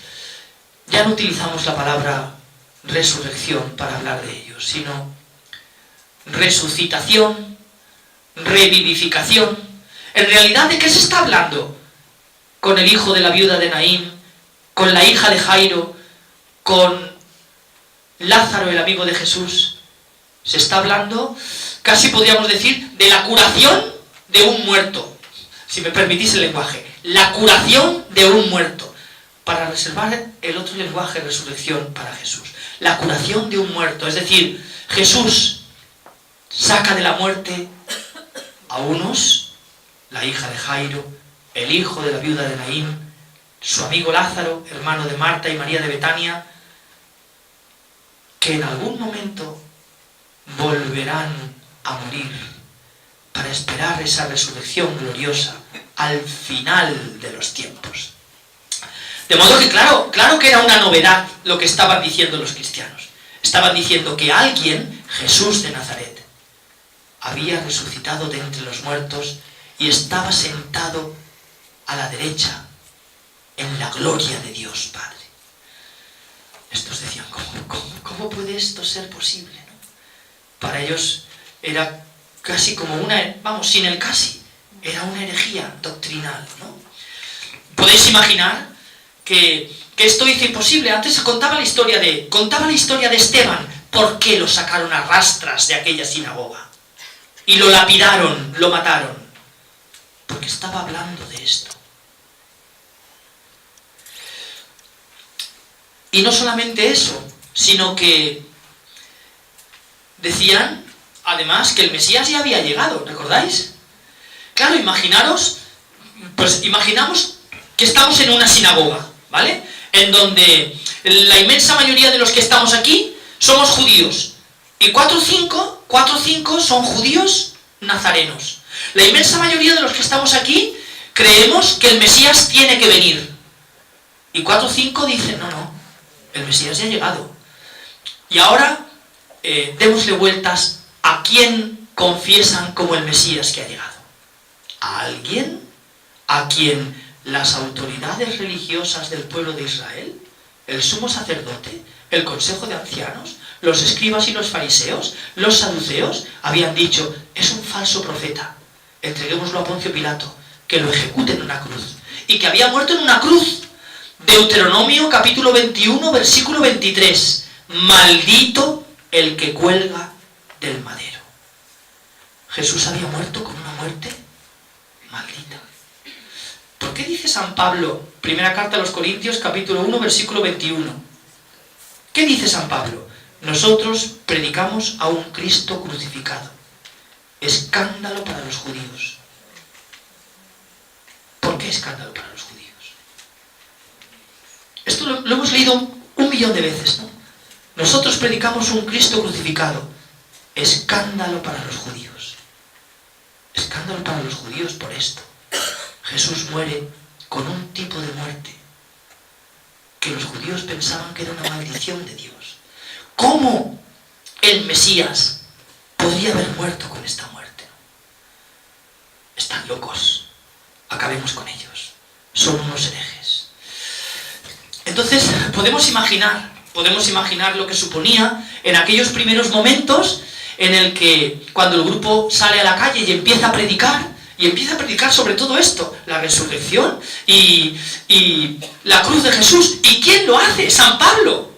S1: ya no utilizamos la palabra resurrección para hablar de ellos, sino resucitación, revivificación. En realidad, ¿de qué se está hablando? Con el hijo de la viuda de Naín, con la hija de Jairo, con Lázaro, el amigo de Jesús. Se está hablando, casi podríamos decir, de la curación de un muerto, si me permitís el lenguaje, la curación de un muerto, para reservar el otro lenguaje, resurrección, para Jesús. La curación de un muerto, es decir, Jesús saca de la muerte a unos, la hija de Jairo, el hijo de la viuda de Naín, su amigo Lázaro, hermano de Marta y María de Betania, que en algún momento volverán a morir para esperar esa resurrección gloriosa al final de los tiempos. De modo que claro que era una novedad lo que estaban diciendo los cristianos. Estaban diciendo que alguien, Jesús de Nazaret, había resucitado de entre los muertos y estaba sentado a la derecha en la gloria de Dios Padre. Estos decían, ¿cómo puede esto ser posible? ¿No? Para ellos era casi como una, sin el casi, era una herejía doctrinal, ¿no? ¿Podéis imaginar que esto hizo imposible? Antes contaba la historia de Esteban. ¿Por qué lo sacaron a rastras de aquella sinagoga? Y lo lapidaron, lo mataron. Porque estaba hablando de esto. Y no solamente eso, sino que decían, además, que el Mesías ya había llegado, ¿recordáis? Claro, imaginamos que estamos en una sinagoga, ¿vale? En donde la inmensa mayoría de los que estamos aquí somos judíos. Y 4 o 5 son judíos nazarenos. La inmensa mayoría de los que estamos aquí creemos que el Mesías tiene que venir. Y 4 o 5 dicen, no, el Mesías ya ha llegado. Y ahora démosle vueltas a quién confiesan como el Mesías que ha llegado. ¿A alguien a quien las autoridades religiosas del pueblo de Israel, el sumo sacerdote, el consejo de ancianos, los escribas y los fariseos, los saduceos, habían dicho, es un falso profeta, entreguémoslo a Poncio Pilato, que lo ejecute en una cruz, y que había muerto en una cruz? Deuteronomio capítulo 21, versículo 23, maldito el que cuelga del madero. Jesús había muerto con una muerte maldita. ¿Por qué dice San Pablo, primera carta a los Corintios, capítulo 1, versículo 21? ¿Qué dice San Pablo? Nosotros predicamos a un Cristo crucificado, escándalo para los judíos. ¿Por qué escándalo para los judíos? Esto lo hemos leído 1.000.000 de veces, ¿no? Nosotros predicamos un Cristo crucificado, escándalo para los judíos. Escándalo para los judíos por esto. Jesús muere con un tipo de muerte que los judíos pensaban que era una maldición de Dios. ¿Cómo el Mesías podría haber muerto con esta muerte? Están locos. Acabemos con ellos. Son unos herejes. Entonces, podemos imaginar lo que suponía en aquellos primeros momentos en el que cuando el grupo sale a la calle y empieza a predicar sobre todo esto, la resurrección y la cruz de Jesús. ¿Y quién lo hace? San Pablo.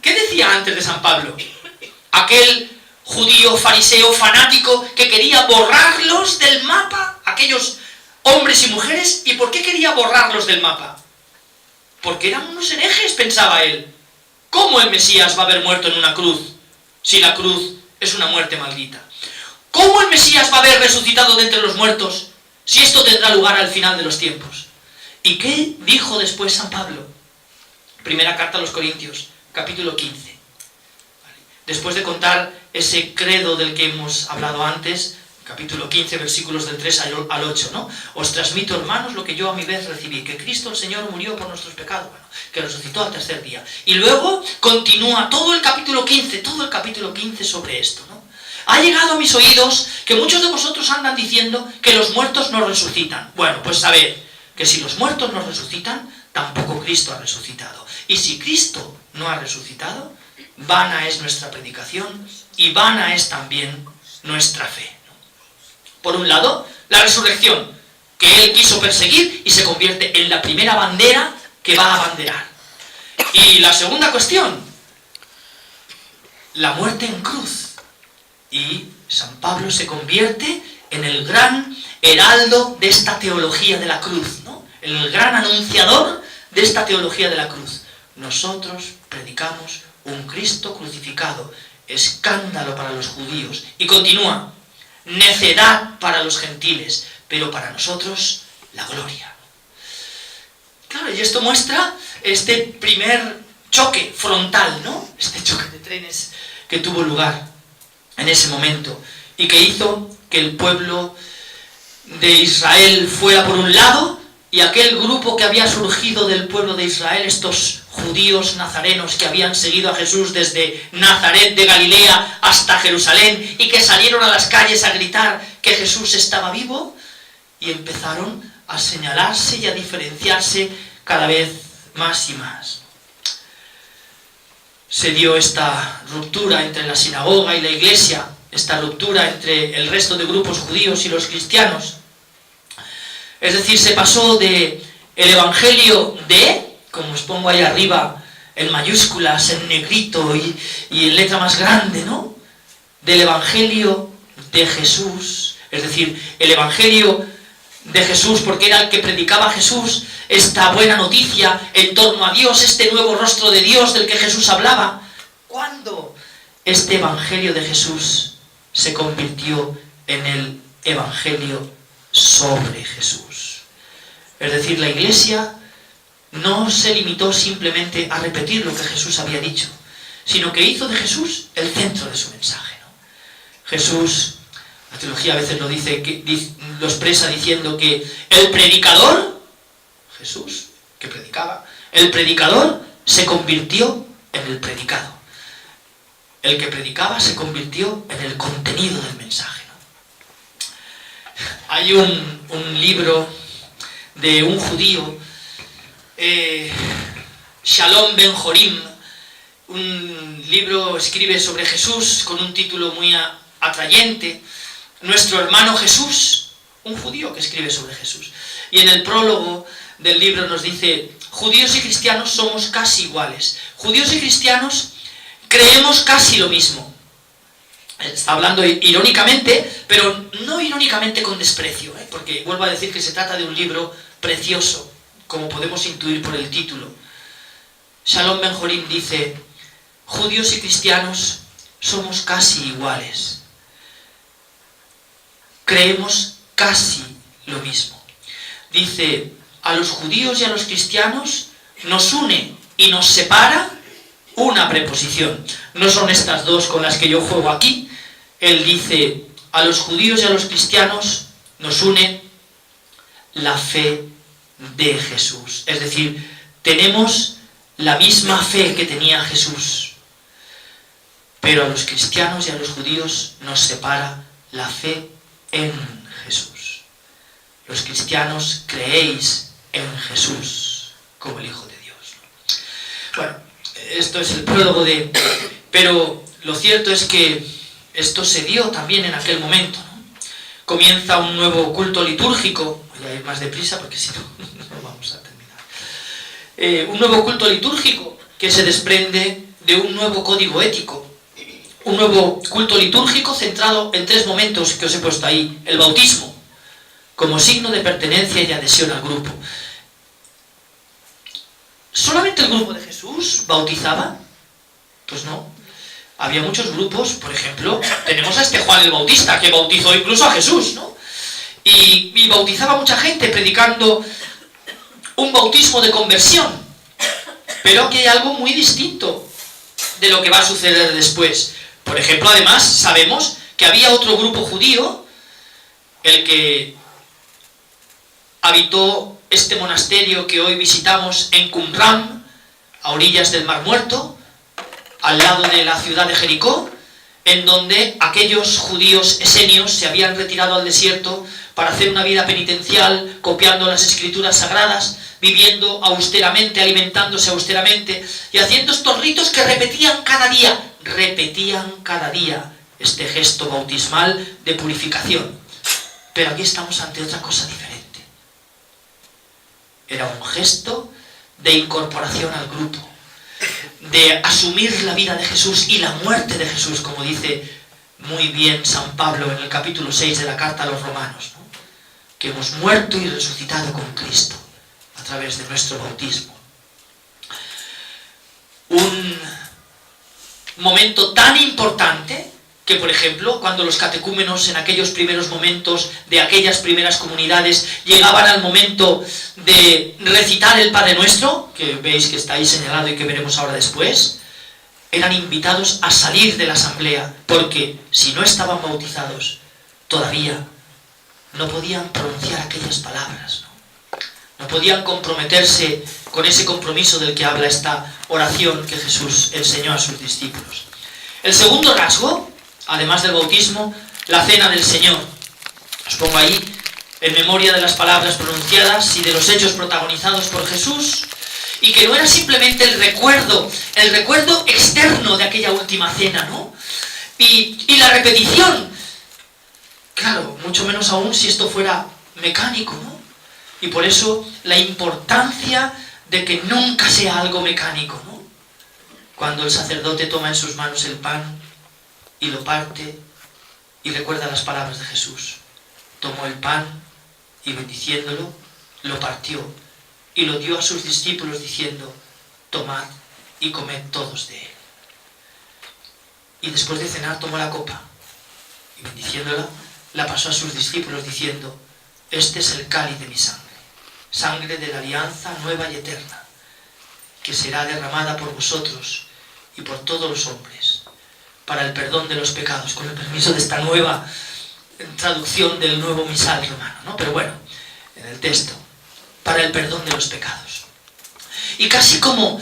S1: ¿Qué decía antes de San Pablo? Aquel judío fariseo fanático que quería borrarlos del mapa, aquellos hombres y mujeres. ¿Y por qué quería borrarlos del mapa? Porque eran unos herejes, pensaba él. ¿Cómo el Mesías va a haber muerto en una cruz si la cruz es una muerte maldita? ¿Cómo el Mesías va a haber resucitado de entre los muertos si esto tendrá lugar al final de los tiempos? ¿Y qué dijo después San Pablo? Primera carta a los Corintios, capítulo 15. Después de contar ese credo del que hemos hablado antes, capítulo 15, versículos del 3 al 8, ¿no? Os transmito, hermanos, lo que yo a mi vez recibí, que Cristo el Señor murió por nuestros pecados, que resucitó al tercer día. Y luego continúa todo el capítulo 15 sobre esto, ¿no? Ha llegado a mis oídos que muchos de vosotros andan diciendo que los muertos no resucitan. Bueno, pues sabed que si los muertos no resucitan, tampoco Cristo ha resucitado. Y si Cristo no ha resucitado, vana es nuestra predicación y vana es también nuestra fe. Por un lado, la resurrección, que él quiso perseguir y se convierte en la primera bandera que va a abanderar. Y la segunda cuestión, la muerte en cruz. Y San Pablo se convierte en el gran heraldo de esta teología de la cruz, ¿no? El gran anunciador de esta teología de la cruz. Nosotros predicamos un Cristo crucificado, escándalo para los judíos. Y continúa, necedad para los gentiles, pero para nosotros la gloria. Claro, y esto muestra este primer choque frontal, ¿no? Este choque de trenes que tuvo lugar en ese momento y que hizo que el pueblo de Israel fuera por un lado y aquel grupo que había surgido del pueblo de Israel, estos judíos nazarenos que habían seguido a Jesús desde Nazaret de Galilea hasta Jerusalén y que salieron a las calles a gritar que Jesús estaba vivo y empezaron a señalarse y a diferenciarse cada vez más y más. Se dio esta ruptura entre la sinagoga y la iglesia, esta ruptura entre el resto de grupos judíos y los cristianos. Es decir, se pasó de el evangelio de, como os pongo ahí arriba, en mayúsculas, en negrito y en letra más grande, ¿no? Del evangelio de Jesús, es decir, el evangelio de Jesús, porque era el que predicaba Jesús, esta buena noticia en torno a Dios, este nuevo rostro de Dios del que Jesús hablaba. ¿Cuándo este evangelio de Jesús se convirtió en el evangelio sobre Jesús? Es decir, la iglesia no se limitó simplemente a repetir lo que Jesús había dicho, sino que hizo de Jesús el centro de su mensaje, ¿no? Jesús, la teología a veces lo dice, lo expresa diciendo que el predicador, Jesús, que predicaba, el predicador se convirtió en el predicado. El que predicaba se convirtió en el contenido del mensaje, ¿no? Hay un libro de un judío, Shalom Ben Jorim, un libro escribe sobre Jesús con un título muy atrayente, Nuestro hermano Jesús, un judío que escribe sobre Jesús. Y en el prólogo del libro nos dice, judíos y cristianos somos casi iguales. Judíos y cristianos creemos casi lo mismo. Está hablando irónicamente, pero no irónicamente con desprecio, porque vuelvo a decir que se trata de un libro precioso, como podemos intuir por el título. Shalom Ben Jorim dice, judíos y cristianos somos casi iguales. Creemos casi lo mismo. Dice, a los judíos y a los cristianos nos une y nos separa una preposición. No son estas dos con las que yo juego aquí. Él dice, a los judíos y a los cristianos nos une la fe de Jesús. Es decir, tenemos la misma fe que tenía Jesús. Pero a los cristianos y a los judíos nos separa la fe en Jesús. Los cristianos creéis en Jesús como el Hijo de Dios. Bueno, esto es el prólogo de... Pero lo cierto es que esto se dio también en aquel momento, ¿no? Comienza un nuevo culto litúrgico. Voy a ir más deprisa porque si no, no vamos a terminar. Un nuevo culto litúrgico que se desprende de un nuevo código ético. Un nuevo culto litúrgico centrado en tres momentos que os he puesto ahí. El bautismo, como signo de pertenencia y adhesión al grupo. ¿Solamente el grupo de Jesús bautizaba? Pues no. Había muchos grupos, por ejemplo, tenemos a este Juan el Bautista, que bautizó incluso a Jesús, ¿no? Y bautizaba a mucha gente predicando un bautismo de conversión. Pero aquí hay algo muy distinto de lo que va a suceder después. Por ejemplo, además, sabemos que había otro grupo judío, el que habitó este monasterio que hoy visitamos en Qumran, a orillas del Mar Muerto, al lado de la ciudad de Jericó, en donde aquellos judíos esenios se habían retirado al desierto para hacer una vida penitencial, copiando las escrituras sagradas, viviendo austeramente, alimentándose austeramente y haciendo estos ritos que repetían cada día este gesto bautismal de purificación. Pero aquí estamos ante otra cosa diferente. Era un gesto de incorporación al grupo, de asumir la vida de Jesús y la muerte de Jesús, como dice muy bien San Pablo en el capítulo 6 de la carta a los Romanos, ¿no? Que hemos muerto y resucitado con Cristo a través de nuestro bautismo. Un momento tan importante que, por ejemplo, cuando los catecúmenos en aquellos primeros momentos de aquellas primeras comunidades llegaban al momento de recitar el Padre Nuestro, que veis que está ahí señalado y que veremos ahora después, eran invitados a salir de la asamblea, porque si no estaban bautizados, todavía no podían pronunciar aquellas palabras, no podían comprometerse con ese compromiso del que habla esta oración que Jesús enseñó a sus discípulos. El segundo rasgo, además del bautismo, la cena del Señor. Os pongo ahí, en memoria de las palabras pronunciadas y de los hechos protagonizados por Jesús, y que no era simplemente el recuerdo externo de aquella última cena, ¿no? Y la repetición, claro, mucho menos aún si esto fuera mecánico, ¿no? Y por eso la importancia de que nunca sea algo mecánico, ¿no? Cuando el sacerdote toma en sus manos el pan y lo parte y recuerda las palabras de Jesús. Tomó el pan y bendiciéndolo, lo partió y lo dio a sus discípulos diciendo: tomad y comed todos de él. Y después de cenar tomó la copa y bendiciéndola, la pasó a sus discípulos diciendo: este es el cáliz de mi sangre, sangre de la alianza nueva y eterna, que será derramada por vosotros y por todos los hombres, para el perdón de los pecados, con el permiso de esta nueva traducción del nuevo misal romano, ¿no? Pero bueno, en el texto, para el perdón de los pecados. Y casi como,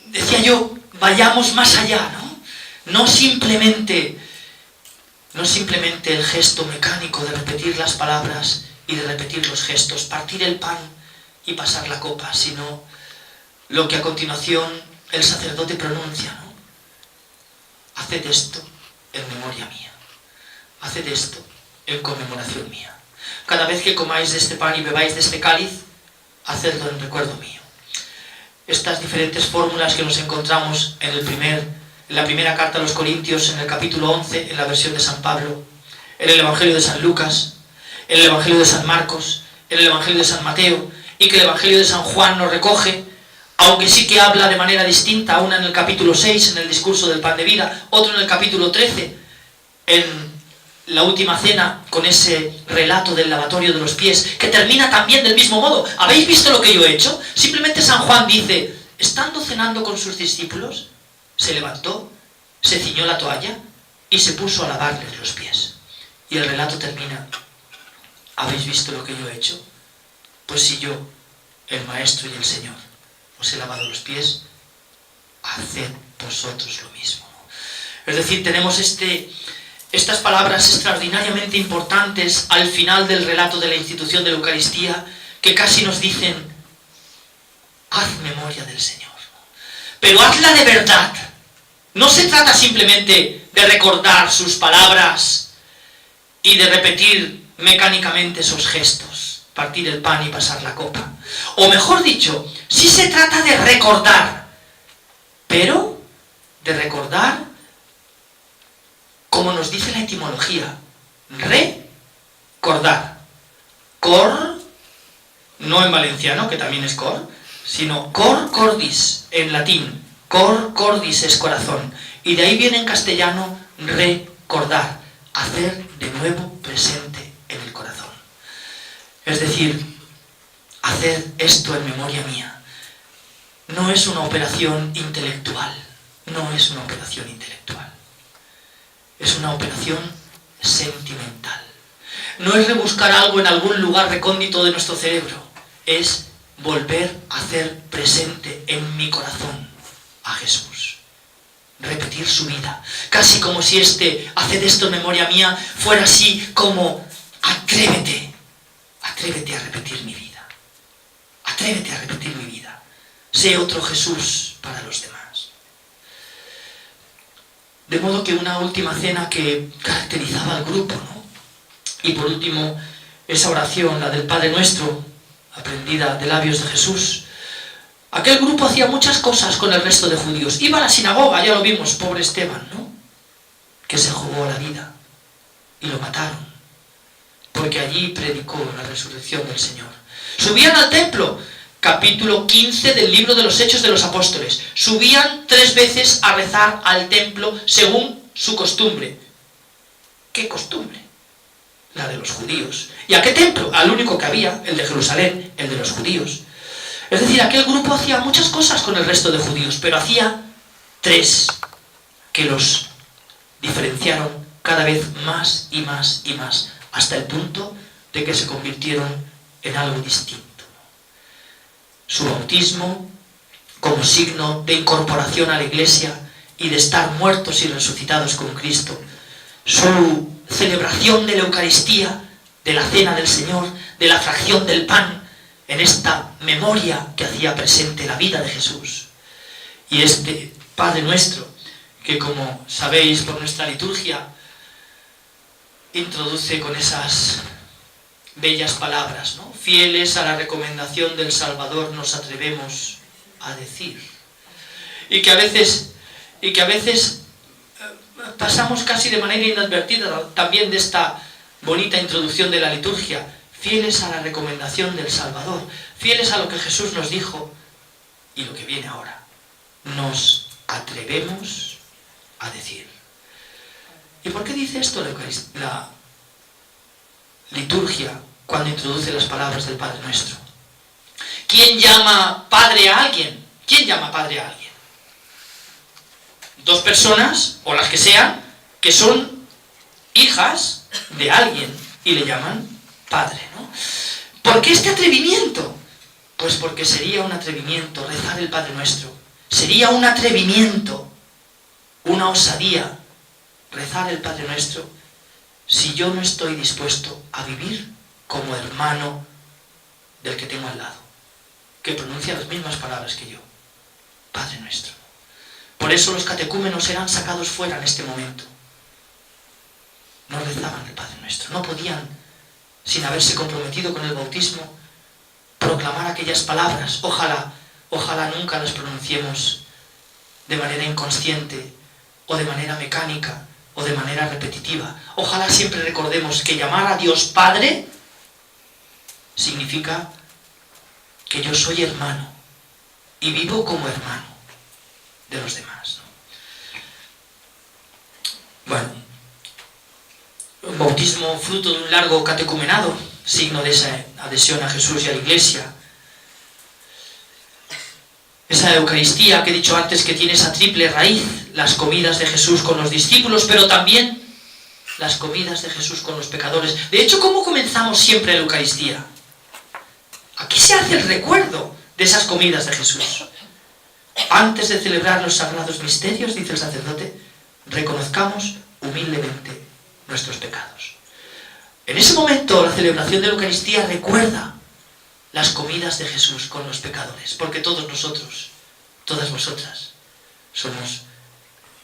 S1: decía yo, vayamos más allá, ¿no? No simplemente el gesto mecánico de repetir las palabras y de repetir los gestos, partir el pan y pasar la copa, sino lo que a continuación el sacerdote pronuncia, ¿no? Haced esto en memoria mía. Haced esto en conmemoración mía. Cada vez que comáis de este pan y bebáis de este cáliz, hacedlo en recuerdo mío. Estas diferentes fórmulas que nos encontramos en la primera carta a los Corintios, en el capítulo 11, en la versión de San Pablo, en el Evangelio de San Lucas, en el Evangelio de San Marcos, en el Evangelio de San Mateo, y que el Evangelio de San Juan nos recoge, aunque sí que habla de manera distinta, una en el capítulo 6, en el discurso del pan de vida, otro en el capítulo 13, en la última cena, con ese relato del lavatorio de los pies, que termina también del mismo modo. ¿Habéis visto lo que yo he hecho? Simplemente San Juan dice: estando cenando con sus discípulos, se levantó, se ciñó la toalla y se puso a lavarles los pies. Y el relato termina: ¿habéis visto lo que yo he hecho? Pues si yo, el Maestro y el Señor, os he lavado los pies, haced vosotros lo mismo. Es decir, tenemos estas palabras extraordinariamente importantes al final del relato de la institución de la Eucaristía, que casi nos dicen: haz memoria del Señor. Pero hazla de verdad. No se trata simplemente de recordar sus palabras y de repetir mecánicamente esos gestos, partir el pan y pasar la copa. O mejor dicho, sí se trata de recordar, pero de recordar como nos dice la etimología: recordar. Cor, no en valenciano, que también es cor, sino cor cordis en latín. Cor cordis es corazón. Y de ahí viene en castellano recordar, hacer de nuevo presente en el corazón. Es decir, hacer esto en memoria mía. No es una operación intelectual, no es una operación intelectual. Es una operación sentimental. No es rebuscar algo en algún lugar recóndito de nuestro cerebro. Es volver a hacer presente en mi corazón a Jesús. Repetir su vida. Casi como si haced esto en memoria mía, fuera así como: atrévete a repetir mi vida. Atrévete a repetir mi vida. Sé otro Jesús para los demás. De modo que una última cena que caracterizaba al grupo, ¿no? Y por último, esa oración, la del Padre Nuestro, aprendida de labios de Jesús. Aquel grupo hacía muchas cosas con el resto de judíos. Iba a la sinagoga, ya lo vimos, pobre Esteban, ¿no? que se jugó la vida y lo mataron, porque allí predicó la resurrección del Señor. Subían al templo, capítulo 15 del libro de los Hechos de los Apóstoles. Subían 3 veces a rezar al templo según su costumbre. ¿Qué costumbre? La de los judíos. ¿Y a qué templo? Al único que había, el de Jerusalén, el de los judíos. Es decir, aquel grupo hacía muchas cosas con el resto de judíos, pero hacía 3 que los diferenciaron cada vez más y más y más, hasta el punto de que se convirtieron en algo distinto. Su bautismo como signo de incorporación a la Iglesia y de estar muertos y resucitados con Cristo. Su celebración de la Eucaristía, de la cena del Señor, de la fracción del pan, en esta memoria que hacía presente la vida de Jesús. Y este Padre Nuestro, que como sabéis por nuestra liturgia, introduce con esas bellas palabras, ¿no? Fieles a la recomendación del Salvador nos atrevemos a decir. Y que a veces pasamos casi de manera inadvertida también de esta bonita introducción de la liturgia. Fieles a la recomendación del Salvador, fieles a lo que Jesús nos dijo y lo que viene ahora. Nos atrevemos a decir. ¿Y por qué dice esto la liturgia cuando introduce las palabras del Padre Nuestro? ¿Quién llama Padre a alguien? ¿Quién llama Padre a alguien? 2 personas, o las que sean, que son hijas de alguien y le llaman Padre, ¿no? ¿Por qué este atrevimiento? Pues porque sería un atrevimiento rezar el Padre Nuestro. Sería un atrevimiento, una osadía, rezar el Padre Nuestro, si yo no estoy dispuesto a vivir como hermano del que tengo al lado, que pronuncia las mismas palabras que yo. Padre Nuestro. Por eso los catecúmenos eran sacados fuera en este momento. No rezaban el Padre Nuestro, no podían, sin haberse comprometido con el bautismo, proclamar aquellas palabras. Ojalá nunca las pronunciemos de manera inconsciente o de manera mecánica o de manera repetitiva. Ojalá siempre recordemos que llamar a Dios Padre significa que yo soy hermano y vivo como hermano de los demás, ¿no? Bueno, un bautismo fruto de un largo catecumenado, signo de esa adhesión a Jesús y a la Iglesia. Esa Eucaristía que he dicho antes que tiene esa triple raíz, las comidas de Jesús con los discípulos, pero también las comidas de Jesús con los pecadores. De hecho, ¿cómo comenzamos siempre la Eucaristía? Aquí se hace el recuerdo de esas comidas de Jesús. Antes de celebrar los sagrados misterios, dice el sacerdote, reconozcamos humildemente nuestros pecados. En ese momento, la celebración de la Eucaristía recuerda las comidas de Jesús con los pecadores, porque todos nosotros, todas vosotras, somos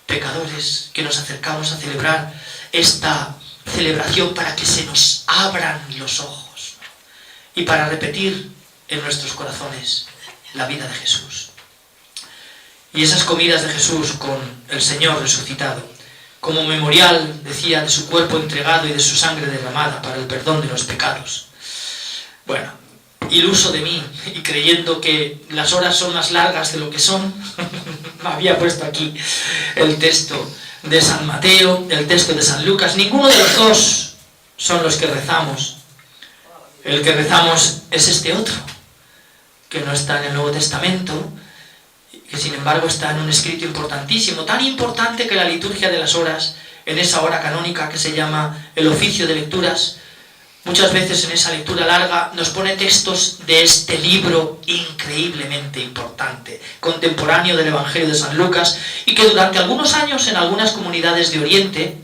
S1: pecadores que nos acercamos a celebrar esta celebración para que se nos abran los ojos, ¿no? Y para repetir en nuestros corazones la vida de Jesús. Y esas comidas de Jesús con el Señor resucitado, como memorial, decía, de su cuerpo entregado y de su sangre derramada para el perdón de los pecados. Bueno, iluso de mí y creyendo que las horas son más largas de lo que son, me había puesto aquí el texto de San Mateo, el texto de San Lucas. Ninguno de los dos son los que rezamos. El que rezamos es este otro, que no está en el Nuevo Testamento, que sin embargo está en un escrito importantísimo, tan importante que la liturgia de las horas, en esa hora canónica que se llama el oficio de lecturas, muchas veces en esa lectura larga nos pone textos de este libro increíblemente importante, contemporáneo del Evangelio de San Lucas, y que durante algunos años en algunas comunidades de Oriente,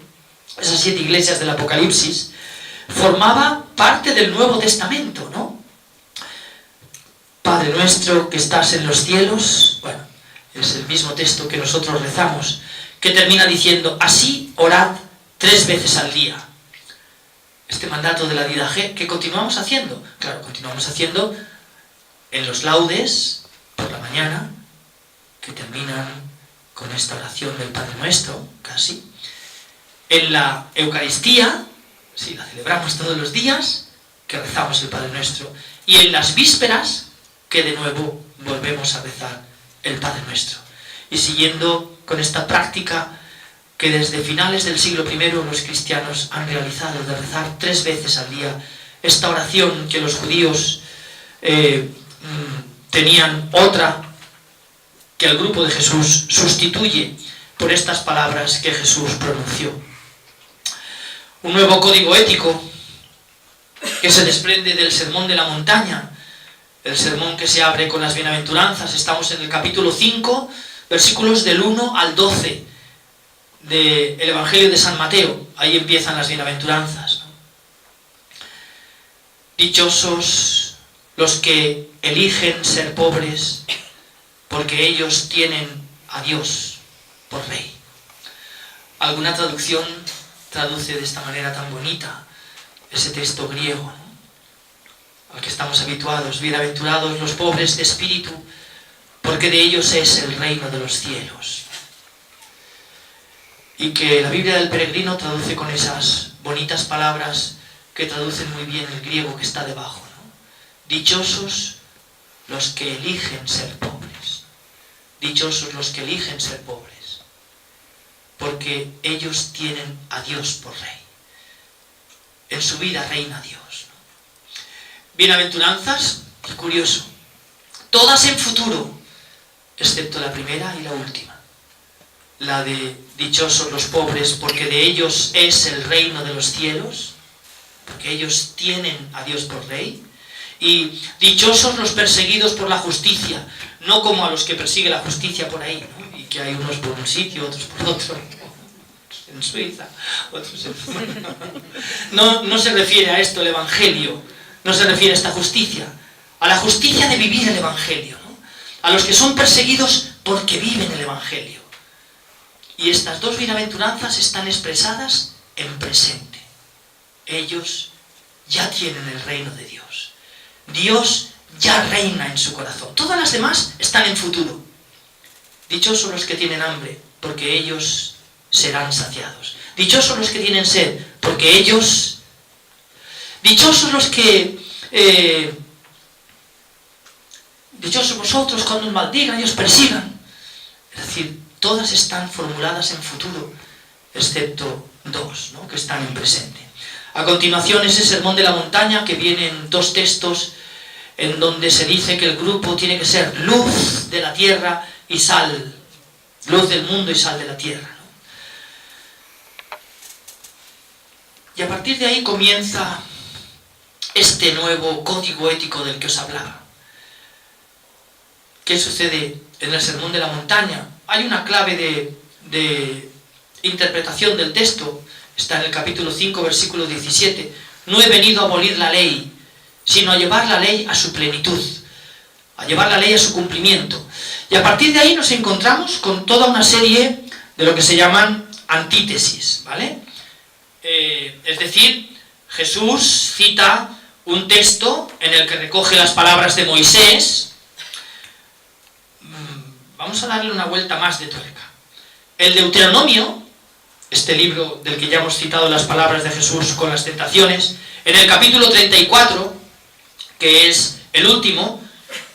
S1: esas 7 iglesias del Apocalipsis, formaba parte del Nuevo Testamento, ¿no? Padre nuestro que estás en los cielos, bueno, es el mismo texto que nosotros rezamos, que termina diciendo, así orad 3 veces al día. Este mandato de la Didache, ¿qué continuamos haciendo? Claro, continuamos haciendo en los laudes, por la mañana, que terminan con esta oración del Padre Nuestro, casi, en la Eucaristía, si la celebramos todos los días, que rezamos el Padre Nuestro, y en las vísperas, que de nuevo volvemos a rezar el Padre Nuestro. Y siguiendo con esta práctica que desde finales del siglo I los cristianos han realizado, de rezar 3 veces al día, esta oración que los judíos tenían otra, que el grupo de Jesús sustituye por estas palabras que Jesús pronunció. Un nuevo código ético que se desprende del Sermón de la Montaña, el sermón que se abre con las bienaventuranzas. Estamos en el capítulo 5, versículos del 1 al 12 del Evangelio de San Mateo. Ahí empiezan las bienaventuranzas, ¿no? Dichosos los que eligen ser pobres, porque ellos tienen a Dios por Rey. Alguna traducción traduce de esta manera tan bonita ese texto griego, ¿no?, al que estamos habituados. Bienaventurados los pobres de espíritu, porque de ellos es el reino de los cielos. Y que la Biblia del Peregrino traduce con esas bonitas palabras que traducen muy bien el griego que está debajo, ¿no? Dichosos los que eligen ser pobres. Dichosos los que eligen ser pobres, porque ellos tienen a Dios por Rey. En su vida reina Dios, ¿no? Bienaventuranzas, es curioso, todas en futuro, excepto la primera y la última. La de dichosos los pobres, porque de ellos es el reino de los cielos, porque ellos tienen a Dios por Rey. Y dichosos los perseguidos por la justicia, no como a los que persigue la justicia por ahí, ¿no?, y que hay unos por un sitio, otros por otro, en Suiza, otros en... No se refiere a esto el Evangelio, no se refiere a esta justicia, a la justicia de vivir el Evangelio, ¿no?, a los que son perseguidos porque viven el Evangelio. Y estas dos bienaventuranzas están expresadas en presente. Ellos ya tienen el reino de Dios. Dios ya reina en su corazón. Todas las demás están en futuro. Dichosos los que tienen hambre, porque ellos serán saciados. Dichosos los que tienen sed, porque ellos... Dichosos los que... Dichosos vosotros cuando os maldigan y os persigan. Es decir, todas están formuladas en futuro, excepto 2, ¿no?, que están en presente. A continuación, ese Sermón de la Montaña, que vienen 2 textos en donde se dice que el grupo tiene que ser luz de la tierra y sal, luz del mundo y sal de la tierra, ¿no? Y a partir de ahí comienza este nuevo código ético del que os hablaba. ¿Qué sucede en el Sermón de la Montaña? Hay una clave de interpretación del texto. Está en el capítulo 5, versículo 17. No he venido a abolir la ley, sino a llevar la ley a su plenitud, a llevar la ley a su cumplimiento. Y a partir de ahí nos encontramos con toda una serie de lo que se llaman antítesis, ¿vale? Es decir, Jesús cita un texto en el que recoge las palabras de Moisés. Vamos a darle una vuelta más de tuerca. El Deuteronomio, este libro del que ya hemos citado las palabras de Jesús con las tentaciones, en el capítulo 34, que es el último,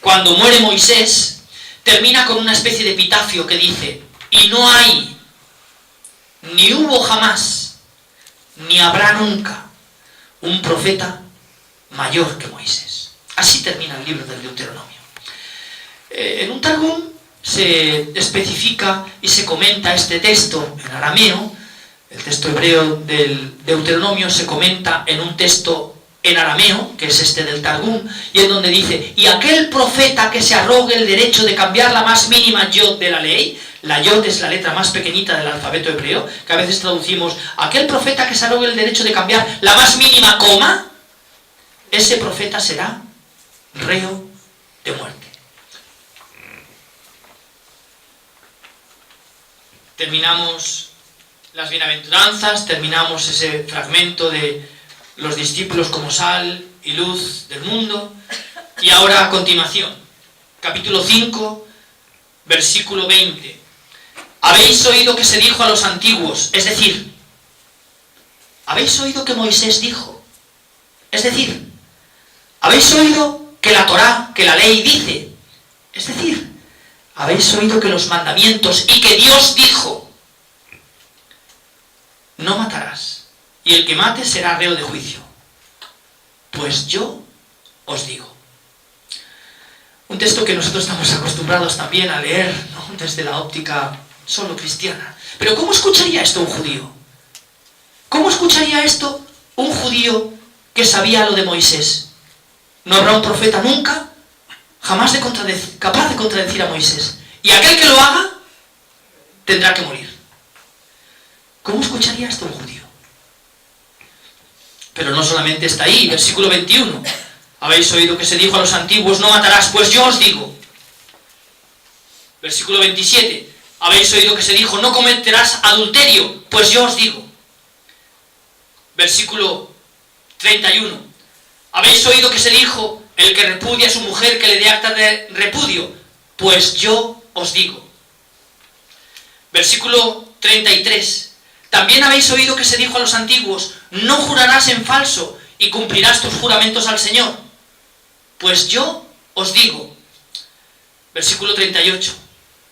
S1: cuando muere Moisés, termina con una especie de epitafio que dice: y no hay, ni hubo jamás, ni habrá nunca un profeta mayor que Moisés. Así termina el libro del Deuteronomio. En un Targum se especifica y se comenta este texto en arameo. El texto hebreo del Deuteronomio se comenta en un texto en arameo, que es este del Targum, y en donde dice: y aquel profeta que se arrogue el derecho de cambiar la más mínima yod de la ley. La yod es la letra más pequeñita del alfabeto hebreo, que a veces traducimos aquel profeta que se arrogue el derecho de cambiar la más mínima coma, ese profeta será reo de muerte. Terminamos las bienaventuranzas, terminamos ese fragmento de los discípulos como sal y luz del mundo, y ahora a continuación, capítulo 5, versículo 20. Habéis oído que se dijo a los antiguos, es decir, habéis oído que Moisés dijo. Es decir, habéis oído que la Torá, que la ley dice. Es decir, habéis oído que los mandamientos y que Dios dijo: no matarás, y el que mate será reo de juicio. Pues yo os digo. Un texto que nosotros estamos acostumbrados también a leer, ¿no?, desde la óptica solo cristiana. Pero ¿cómo escucharía esto un judío? ¿Cómo escucharía esto un judío que sabía lo de Moisés? No habrá un profeta nunca, jamás capaz de contradecir a Moisés. Y aquel que lo haga, tendrá que morir. ¿Cómo escucharía esto un judío? Pero no solamente está ahí, versículo 21. Habéis oído que se dijo a los antiguos: no matarás, pues yo os digo. Versículo 27. Habéis oído que se dijo: no cometerás adulterio, pues yo os digo. Versículo 31. Habéis oído que se dijo: el que repudia a su mujer, que le dé acta de repudio, pues yo os digo. Versículo 33. También habéis oído que se dijo a los antiguos: no jurarás en falso y cumplirás tus juramentos al Señor, pues yo os digo. Versículo 38.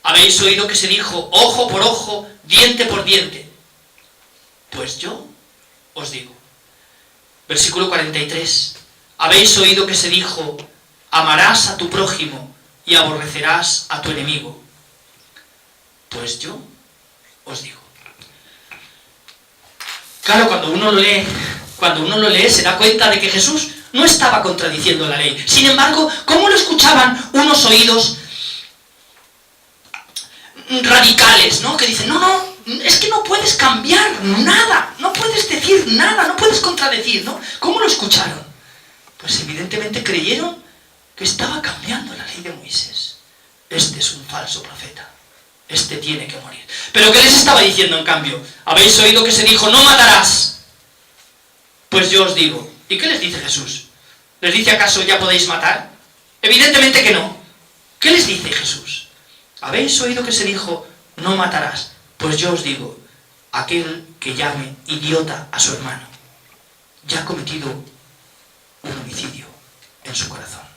S1: Habéis oído que se dijo: ojo por ojo, diente por diente, pues yo os digo. Versículo 43. Habéis oído que se dijo: amarás a tu prójimo y aborrecerás a tu enemigo, pues yo os digo. Claro, cuando uno lo lee se da cuenta de que Jesús no estaba contradiciendo la ley. Sin embargo, ¿cómo lo escuchaban unos oídos radicales, ¿no?, que dicen: no, es que no puedes cambiar nada, no puedes decir nada, no puedes contradecir, ¿no? ¿Cómo lo escucharon? Pues evidentemente creyeron que estaba cambiando la ley de Moisés. Este es un falso profeta, este tiene que morir. Pero ¿qué les estaba diciendo en cambio? Habéis oído que se dijo: no matarás, pues yo os digo. ¿Y qué les dice Jesús? ¿Les dice acaso: ya podéis matar? Evidentemente que no. ¿Qué les dice Jesús? Habéis oído que se dijo: no matarás, pues yo os digo, aquel que llame idiota a su hermano ya ha cometido un homicidio en su corazón.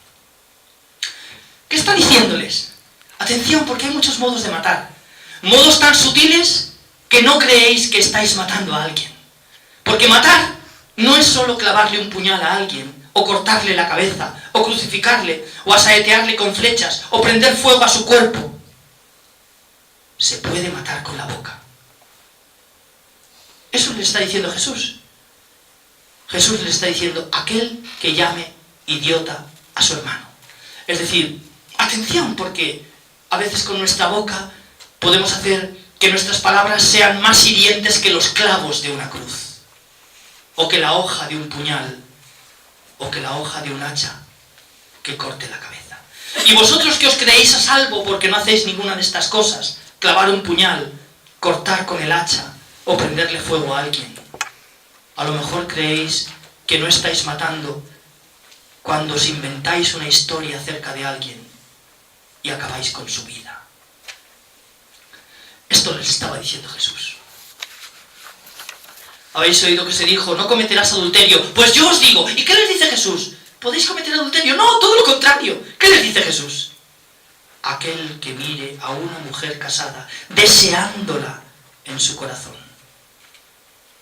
S1: ¿Qué está diciéndoles? Atención, porque hay muchos modos de matar. Modos tan sutiles que no creéis que estáis matando a alguien. Porque matar no es solo clavarle un puñal a alguien, o cortarle la cabeza, o crucificarle, o asaetearle con flechas, o prender fuego a su cuerpo. Se puede matar con la boca. Eso le está diciendo Jesús. Jesús le está diciendo: aquel que llame idiota a su hermano. Es decir, atención, porque a veces con nuestra boca podemos hacer que nuestras palabras sean más hirientes que los clavos de una cruz, o que la hoja de un puñal, o que la hoja de un hacha que corte la cabeza. Y vosotros que os creéis a salvo porque no hacéis ninguna de estas cosas: clavar un puñal, cortar con el hacha o prenderle fuego a alguien. A lo mejor creéis que no estáis matando cuando os inventáis una historia acerca de alguien y acabáis con su vida. Esto les estaba diciendo Jesús. Habéis oído que se dijo: no cometerás adulterio, pues yo os digo. ¿Y qué les dice Jesús? ¿Podéis cometer adulterio? No, todo lo contrario. ¿Qué les dice Jesús? Aquel que mire a una mujer casada, deseándola en su corazón,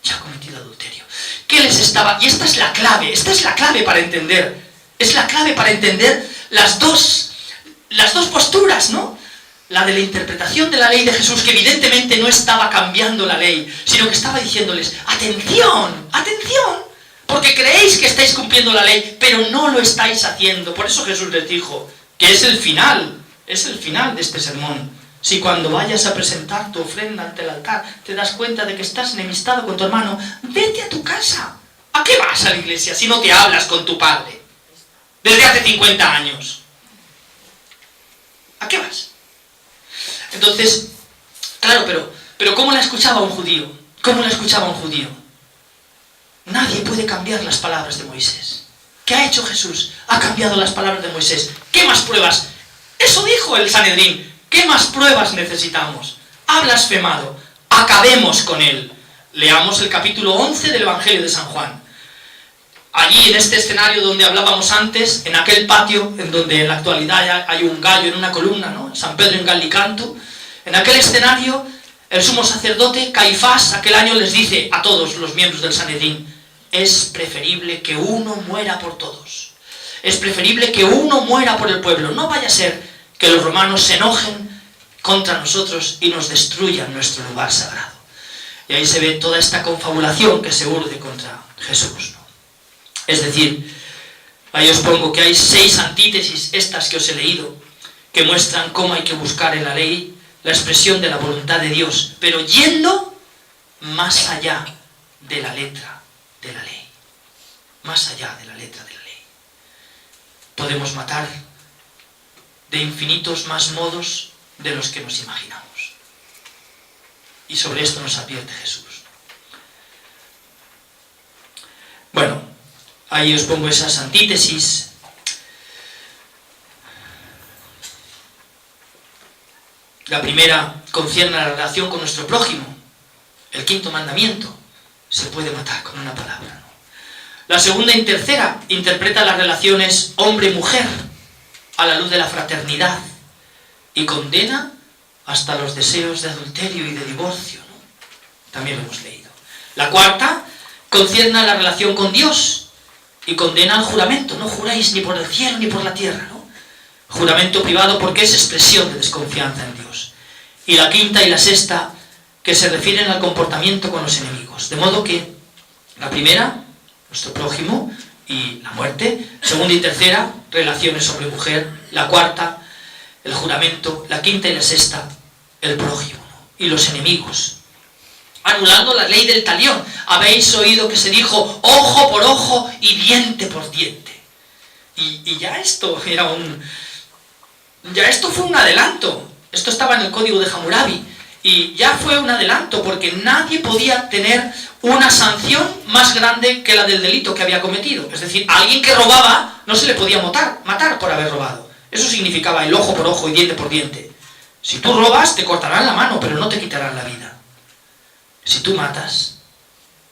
S1: ya ha cometido adulterio. ¿Qué les estaba? Y esta es la clave para entender. Es la clave para entender las dos posturas, ¿no? La de la interpretación de la ley de Jesús, que evidentemente no estaba cambiando la ley, sino que estaba diciéndoles: atención, atención, porque creéis que estáis cumpliendo la ley, pero no lo estáis haciendo. Por eso Jesús les dijo que es el final de este sermón. Si cuando vayas a presentar tu ofrenda ante el altar te das cuenta de que estás enemistado con tu hermano, vete a tu casa. ¿A qué vas a la iglesia si no te hablas con tu padre desde hace 50 años? ¿A qué vas? Entonces, claro, pero ¿cómo la escuchaba un judío? ¿Cómo la escuchaba un judío? Nadie puede cambiar las palabras de Moisés. ¿Qué ha hecho Jesús? Ha cambiado las palabras de Moisés. ¿Qué más pruebas? Eso dijo el Sanedrín. ¿Qué más pruebas necesitamos? Ha blasfemado. Acabemos con él. Leamos el capítulo 11 del Evangelio de San Juan. Allí, en este escenario donde hablábamos antes, en aquel patio, en donde en la actualidad hay un gallo en una columna, ¿no? San Pedro en Gallicantu, en aquel escenario, el sumo sacerdote Caifás aquel año les dice a todos los miembros del Sanedrín: es preferible que uno muera por todos. Es preferible que uno muera por el pueblo. No vaya a ser que los romanos se enojen contra nosotros y nos destruyan nuestro lugar sagrado. Y ahí se ve toda esta confabulación que se urde contra Jesús, ¿no? Es decir, ahí os pongo que hay 6 antítesis, estas que os he leído, que muestran cómo hay que buscar en la ley la expresión de la voluntad de Dios, pero yendo más allá de la letra de la ley. Más allá de la letra de la ley. Podemos matar de infinitos más modos de los que nos imaginamos. Y sobre esto nos advierte Jesús. Bueno, ahí os pongo esas antítesis. La primera concierne a la relación con nuestro prójimo. El 5.º mandamiento se puede matar con una palabra, ¿no? La segunda y tercera interpreta las relaciones hombre-mujer a la luz de la fraternidad y condena hasta los deseos de adulterio y de divorcio, ¿no? También lo hemos leído. La cuarta concierne a la relación con Dios y condena al juramento. No juráis ni por el cielo ni por la tierra, ¿no? Juramento privado porque es expresión de desconfianza en Dios. Y la quinta y la sexta que se refieren al comportamiento con los enemigos. De modo que la primera, nuestro prójimo y la muerte. Segunda y tercera, relaciones hombre-mujer. La cuarta, el juramento. La quinta y la sexta, el prójimo, ¿no? Y los enemigos. Anulando la ley del talión. Habéis oído que se dijo ojo por ojo y diente por diente. Y ya esto era ya esto fue un adelanto. Esto estaba en el código de Hammurabi. Y ya fue un adelanto, porque nadie podía tener una sanción más grande que la del delito que había cometido. Es decir, a alguien que robaba no se le podía matar por haber robado. Eso significaba el ojo por ojo y diente por diente. Si tú robas, te cortarán la mano, pero no te quitarán la vida. Si tú matas,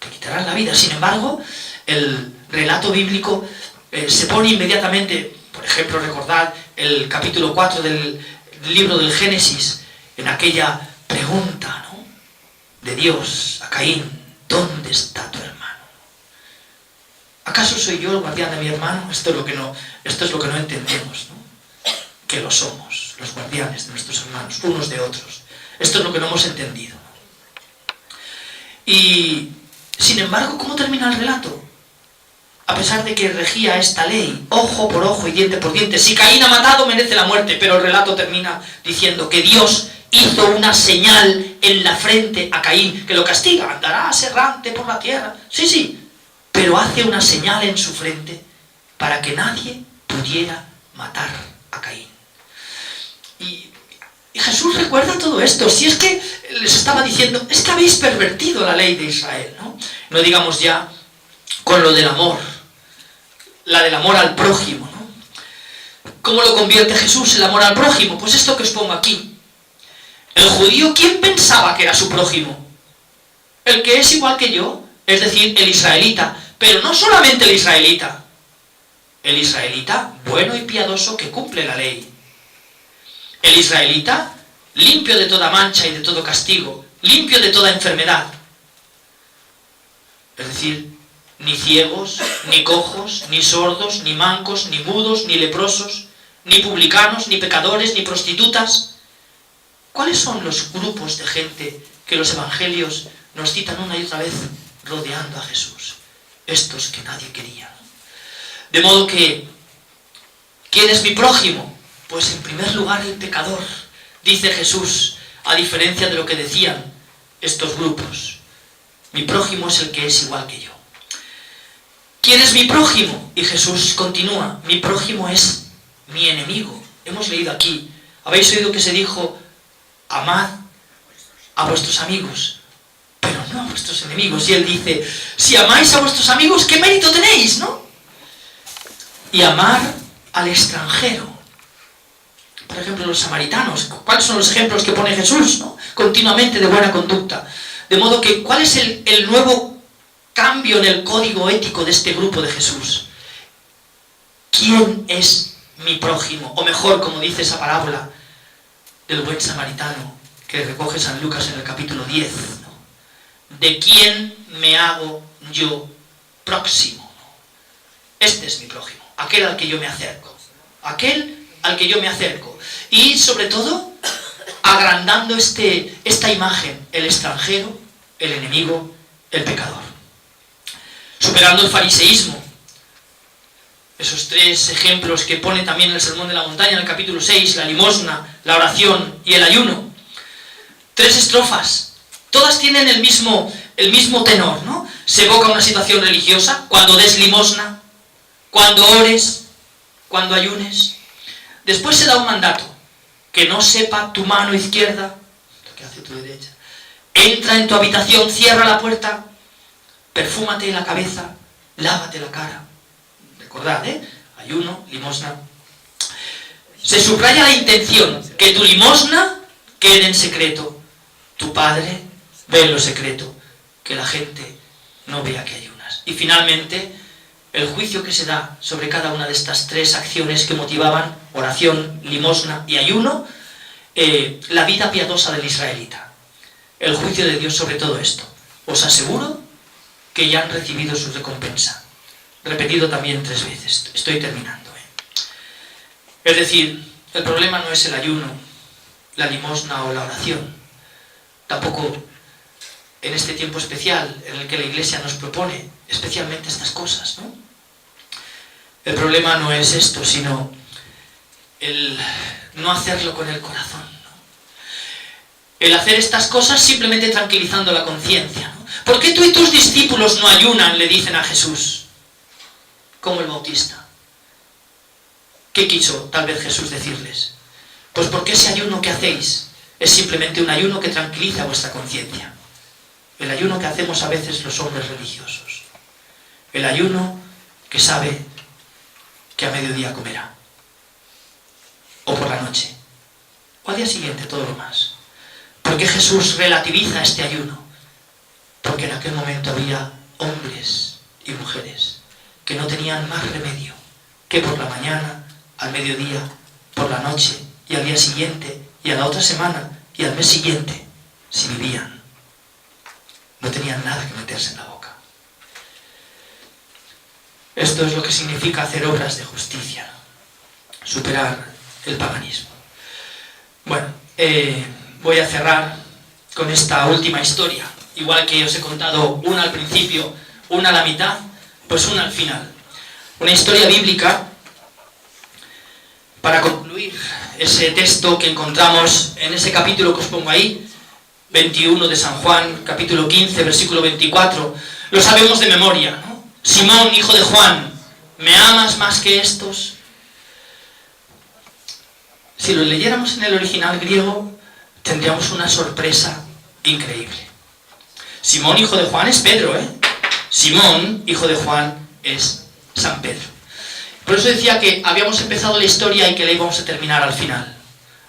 S1: te quitarán la vida. Sin embargo, el relato bíblico se pone inmediatamente, por ejemplo, recordad el capítulo 4 del libro del Génesis, en aquella pregunta, ¿no?, de Dios a Caín: ¿dónde está tu hermano? ¿Acaso soy yo el guardián de mi hermano? Esto es lo que no entendemos, ¿no? Que lo somos, los guardianes de nuestros hermanos, unos de otros. Esto es lo que no hemos entendido. Y, sin embargo, ¿cómo termina el relato? A pesar de que regía esta ley, ojo por ojo y diente por diente, si Caín ha matado merece la muerte, pero el relato termina diciendo que Dios hizo una señal en la frente a Caín, que lo castiga, andarás errante por la tierra. Sí, pero hace una señal en su frente para que nadie pudiera matar a Caín. Y Jesús recuerda todo esto. Si es que les estaba diciendo, es que habéis pervertido la ley de Israel, ¿no? No digamos ya con lo del amor, la del amor al prójimo, ¿no? ¿Cómo lo convierte Jesús el amor al prójimo? Pues esto que os pongo aquí. El judío, ¿quién pensaba que era su prójimo? El que es igual que yo, es decir, el israelita. Pero no solamente el israelita bueno y piadoso que cumple la ley. El israelita limpio de toda mancha y de todo castigo, limpio de toda enfermedad. Es decir, ni ciegos, ni cojos, ni sordos, ni mancos, ni mudos, ni leprosos, ni publicanos, ni pecadores, ni prostitutas. ¿Cuáles son los grupos de gente que los evangelios nos citan una y otra vez rodeando a Jesús? Estos que nadie quería, ¿no? De modo que, ¿quién es mi prójimo? Pues en primer lugar el pecador, dice Jesús, a diferencia de lo que decían estos grupos. Mi prójimo es el que es igual que yo. ¿Quién es mi prójimo? Y Jesús continúa: mi prójimo es mi enemigo. Hemos leído aquí, habéis oído que se dijo: amad a vuestros amigos, pero no a vuestros enemigos. Y él dice: si amáis a vuestros amigos, ¿qué mérito tenéis, no? Y amar al extranjero. Por ejemplo, los samaritanos. ¿Cuáles son los ejemplos que pone Jesús, no?, continuamente de buena conducta? De modo que, ¿cuál es el nuevo cambio en el código ético de este grupo de Jesús? ¿Quién es mi prójimo? O mejor, como dice esa parábola del buen samaritano que recoge San Lucas en el capítulo 10, ¿no? ¿De quién me hago yo próximo? Este es mi prójimo, aquel al que yo me acerco. Aquel al que yo me acerco. Y sobre todo, agrandando esta imagen, el extranjero, el enemigo, el pecador. Superando el fariseísmo. Esos tres ejemplos que pone también en el Sermón de la Montaña, en el capítulo 6, la limosna, la oración y el ayuno. 3 estrofas. Todas tienen el mismo tenor, ¿no? Se evoca una situación religiosa, cuando des limosna, cuando ores, cuando ayunes. Después se da un mandato, que no sepa tu mano izquierda lo que hace tu derecha. Entra en tu habitación, cierra la puerta, perfúmate la cabeza, lávate la cara. Recordad, ayuno, limosna. Se subraya la intención, que tu limosna quede en secreto. Tu Padre ve en lo secreto, que la gente no vea que ayunas. Y finalmente, el juicio que se da sobre cada una de estas 3 acciones que motivaban oración, limosna y ayuno, la vida piadosa del israelita. El juicio de Dios sobre todo esto. Os aseguro que ya han recibido su recompensa. Repetido también 3 veces. Estoy terminando. Es decir, el problema no es el ayuno, la limosna o la oración. Tampoco en este tiempo especial en el que la Iglesia nos propone especialmente estas cosas, ¿no? El problema no es esto, sino el no hacerlo con el corazón, ¿no? El hacer estas cosas simplemente tranquilizando la conciencia, ¿no? ¿Por qué tú y tus discípulos no ayunan?, le dicen a Jesús, como el Bautista. ¿Qué quiso tal vez Jesús decirles? Pues porque ese ayuno que hacéis es simplemente un ayuno que tranquiliza vuestra conciencia. El ayuno que hacemos a veces los hombres religiosos. El ayuno que sabe que a mediodía comerá. O por la noche. O al día siguiente, todo lo más. ¿Por qué Jesús relativiza este ayuno? Porque en aquel momento había hombres y mujeres que no tenían más remedio que por la mañana, al mediodía, por la noche y al día siguiente y a la otra semana y al mes siguiente, si vivían, no tenían nada que meterse en la boca. Esto es lo que significa hacer obras de justicia, superar el paganismo. Bueno, voy a cerrar con esta última historia. Igual que os he contado una al principio, una a la mitad, pues una al final. Una historia bíblica para concluir ese texto que encontramos en ese capítulo que os pongo ahí, 21 de San Juan, capítulo 15, versículo 24. Lo sabemos de memoria, ¿no? Simón, hijo de Juan, ¿me amas más que estos? Si lo leyéramos en el original griego, tendríamos una sorpresa increíble. Simón, hijo de Juan, es Pedro, Simón, hijo de Juan, es San Pedro. Por eso decía que habíamos empezado la historia y que la íbamos a terminar al final.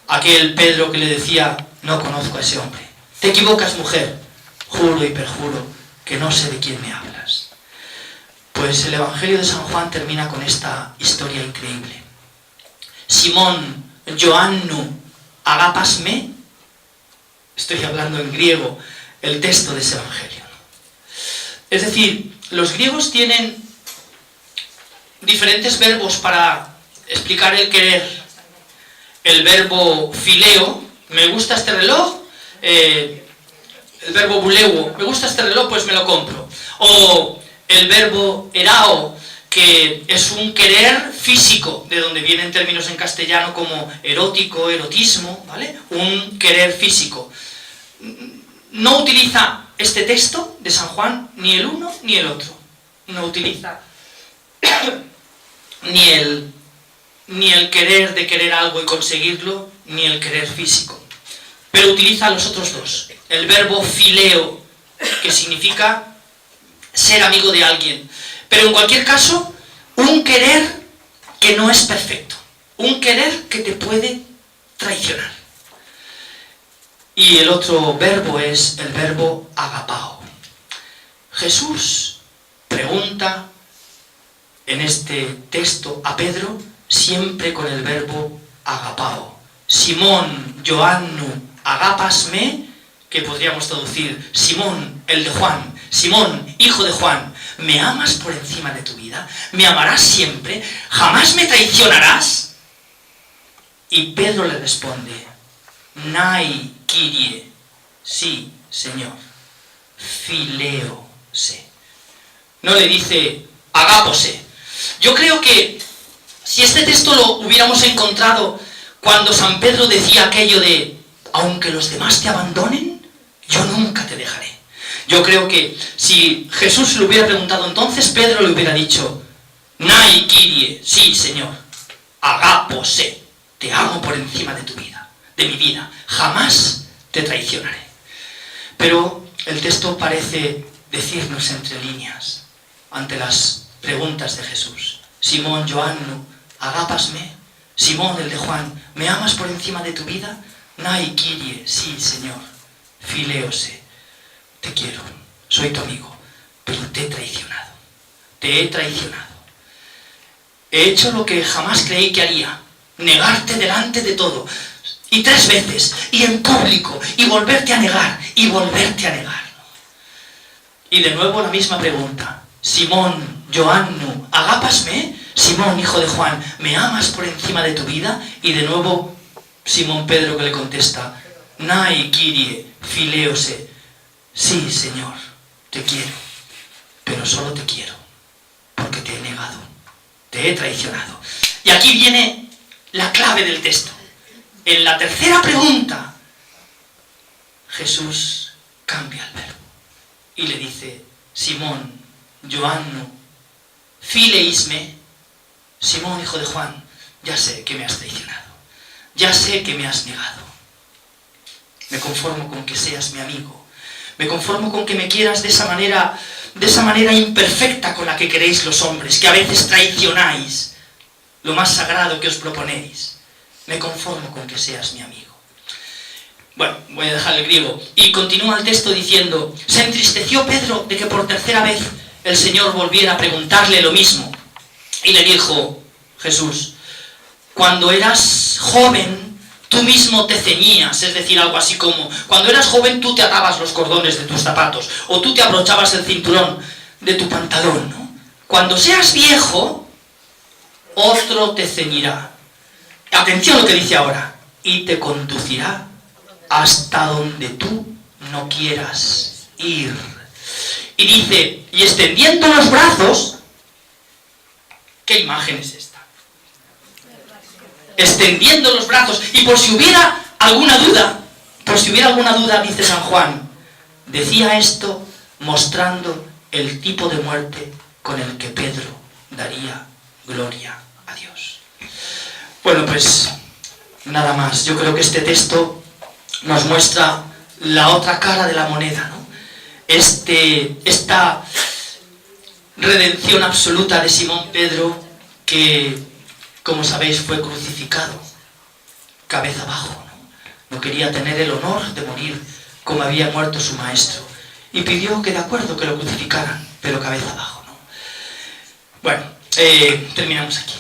S1: Aquel Pedro que le decía, no conozco a ese hombre. Te equivocas, mujer. Juro y perjuro que no sé de quién me hablas. Pues el Evangelio de San Juan termina con esta historia increíble. Simón, Joannu, agapasme. Estoy hablando en griego el texto de ese Evangelio. Es decir, los griegos tienen diferentes verbos para explicar el querer. El verbo fileo, me gusta este reloj, el verbo buleuo, me gusta este reloj, pues me lo compro. O el verbo erao, que es un querer físico, de donde vienen términos en castellano como erótico, erotismo, ¿vale? Un querer físico. No utiliza este texto de San Juan ni el uno ni el otro. No utiliza ni el querer de querer algo y conseguirlo, ni el querer físico. Pero utiliza los otros dos. El verbo fileo, que significa ser amigo de alguien. Pero en cualquier caso, un querer que no es perfecto. Un querer que te puede traicionar. Y el otro verbo es el verbo agapao. Jesús pregunta en este texto a Pedro siempre con el verbo agapao. Simón, Joannu, agapasme, que podríamos traducir Simón, el de Juan, Simón, hijo de Juan, ¿me amas por encima de tu vida? ¿Me amarás siempre? ¿Jamás me traicionarás? Y Pedro le responde, Nai Kyrie, sí, Señor, Fileo se. No le dice agapose. Yo creo que si este texto lo hubiéramos encontrado cuando San Pedro decía aquello de aunque los demás te abandonen, yo nunca te dejaré. Yo creo que si Jesús le hubiera preguntado entonces, Pedro le hubiera dicho Nai Kyrie, sí, Señor, agapose, te amo por encima de tu vida, de mi vida, jamás te traicionaré. Pero el texto parece decirnos entre líneas, ante las preguntas de Jesús, Simón, Joannu, agapasme, Simón, el de Juan, ¿me amas por encima de tu vida? Nai Kyrie, sí, Señor, Fileose, te quiero, soy tu amigo, pero te he traicionado, te he traicionado. He hecho lo que jamás creí que haría, negarte delante de todo, y 3 veces, y en público, y volverte a negar, y volverte a negar. Y de nuevo la misma pregunta, Simón, Joannu, agapasme, Simón, hijo de Juan, ¿me amas por encima de tu vida? Y de nuevo Simón Pedro que le contesta, Nai Kyrie, Fileose, sí, Señor, te quiero, pero solo te quiero, porque te he negado, te he traicionado. Y aquí viene la clave del texto. En la tercera pregunta, Jesús cambia el verbo y le dice, Simón, Joannu, Fileisme, Simón, hijo de Juan, ya sé que me has traicionado, ya sé que me has negado. Me conformo con que seas mi amigo, me conformo con que me quieras de esa manera imperfecta con la que queréis los hombres, que a veces traicionáis lo más sagrado que os proponéis. Me conformo con que seas mi amigo. Bueno, voy a dejar el griego. Y continúa el texto diciendo, se entristeció Pedro de que por tercera vez el Señor volviera a preguntarle lo mismo. Y le dijo Jesús, cuando eras joven, tú mismo te ceñías, es decir, algo así como, cuando eras joven tú te atabas los cordones de tus zapatos, o tú te abrochabas el cinturón de tu pantalón, ¿no? Cuando seas viejo, otro te ceñirá. Atención a lo que dice ahora, y te conducirá hasta donde tú no quieras ir. Y dice, y extendiendo los brazos, ¿qué imagen es esta? Extendiendo los brazos, y por si hubiera alguna duda, dice San Juan, decía esto mostrando el tipo de muerte con el que Pedro daría gloria a Dios. Bueno, pues nada más. Yo creo que este texto nos muestra la otra cara de la moneda, ¿no? Esta redención absoluta de Simón Pedro, que, como sabéis, fue crucificado, cabeza abajo, ¿no? No quería tener el honor de morir como había muerto su maestro. Y pidió que de acuerdo que lo crucificaran, pero cabeza abajo, ¿no? Bueno, terminamos aquí.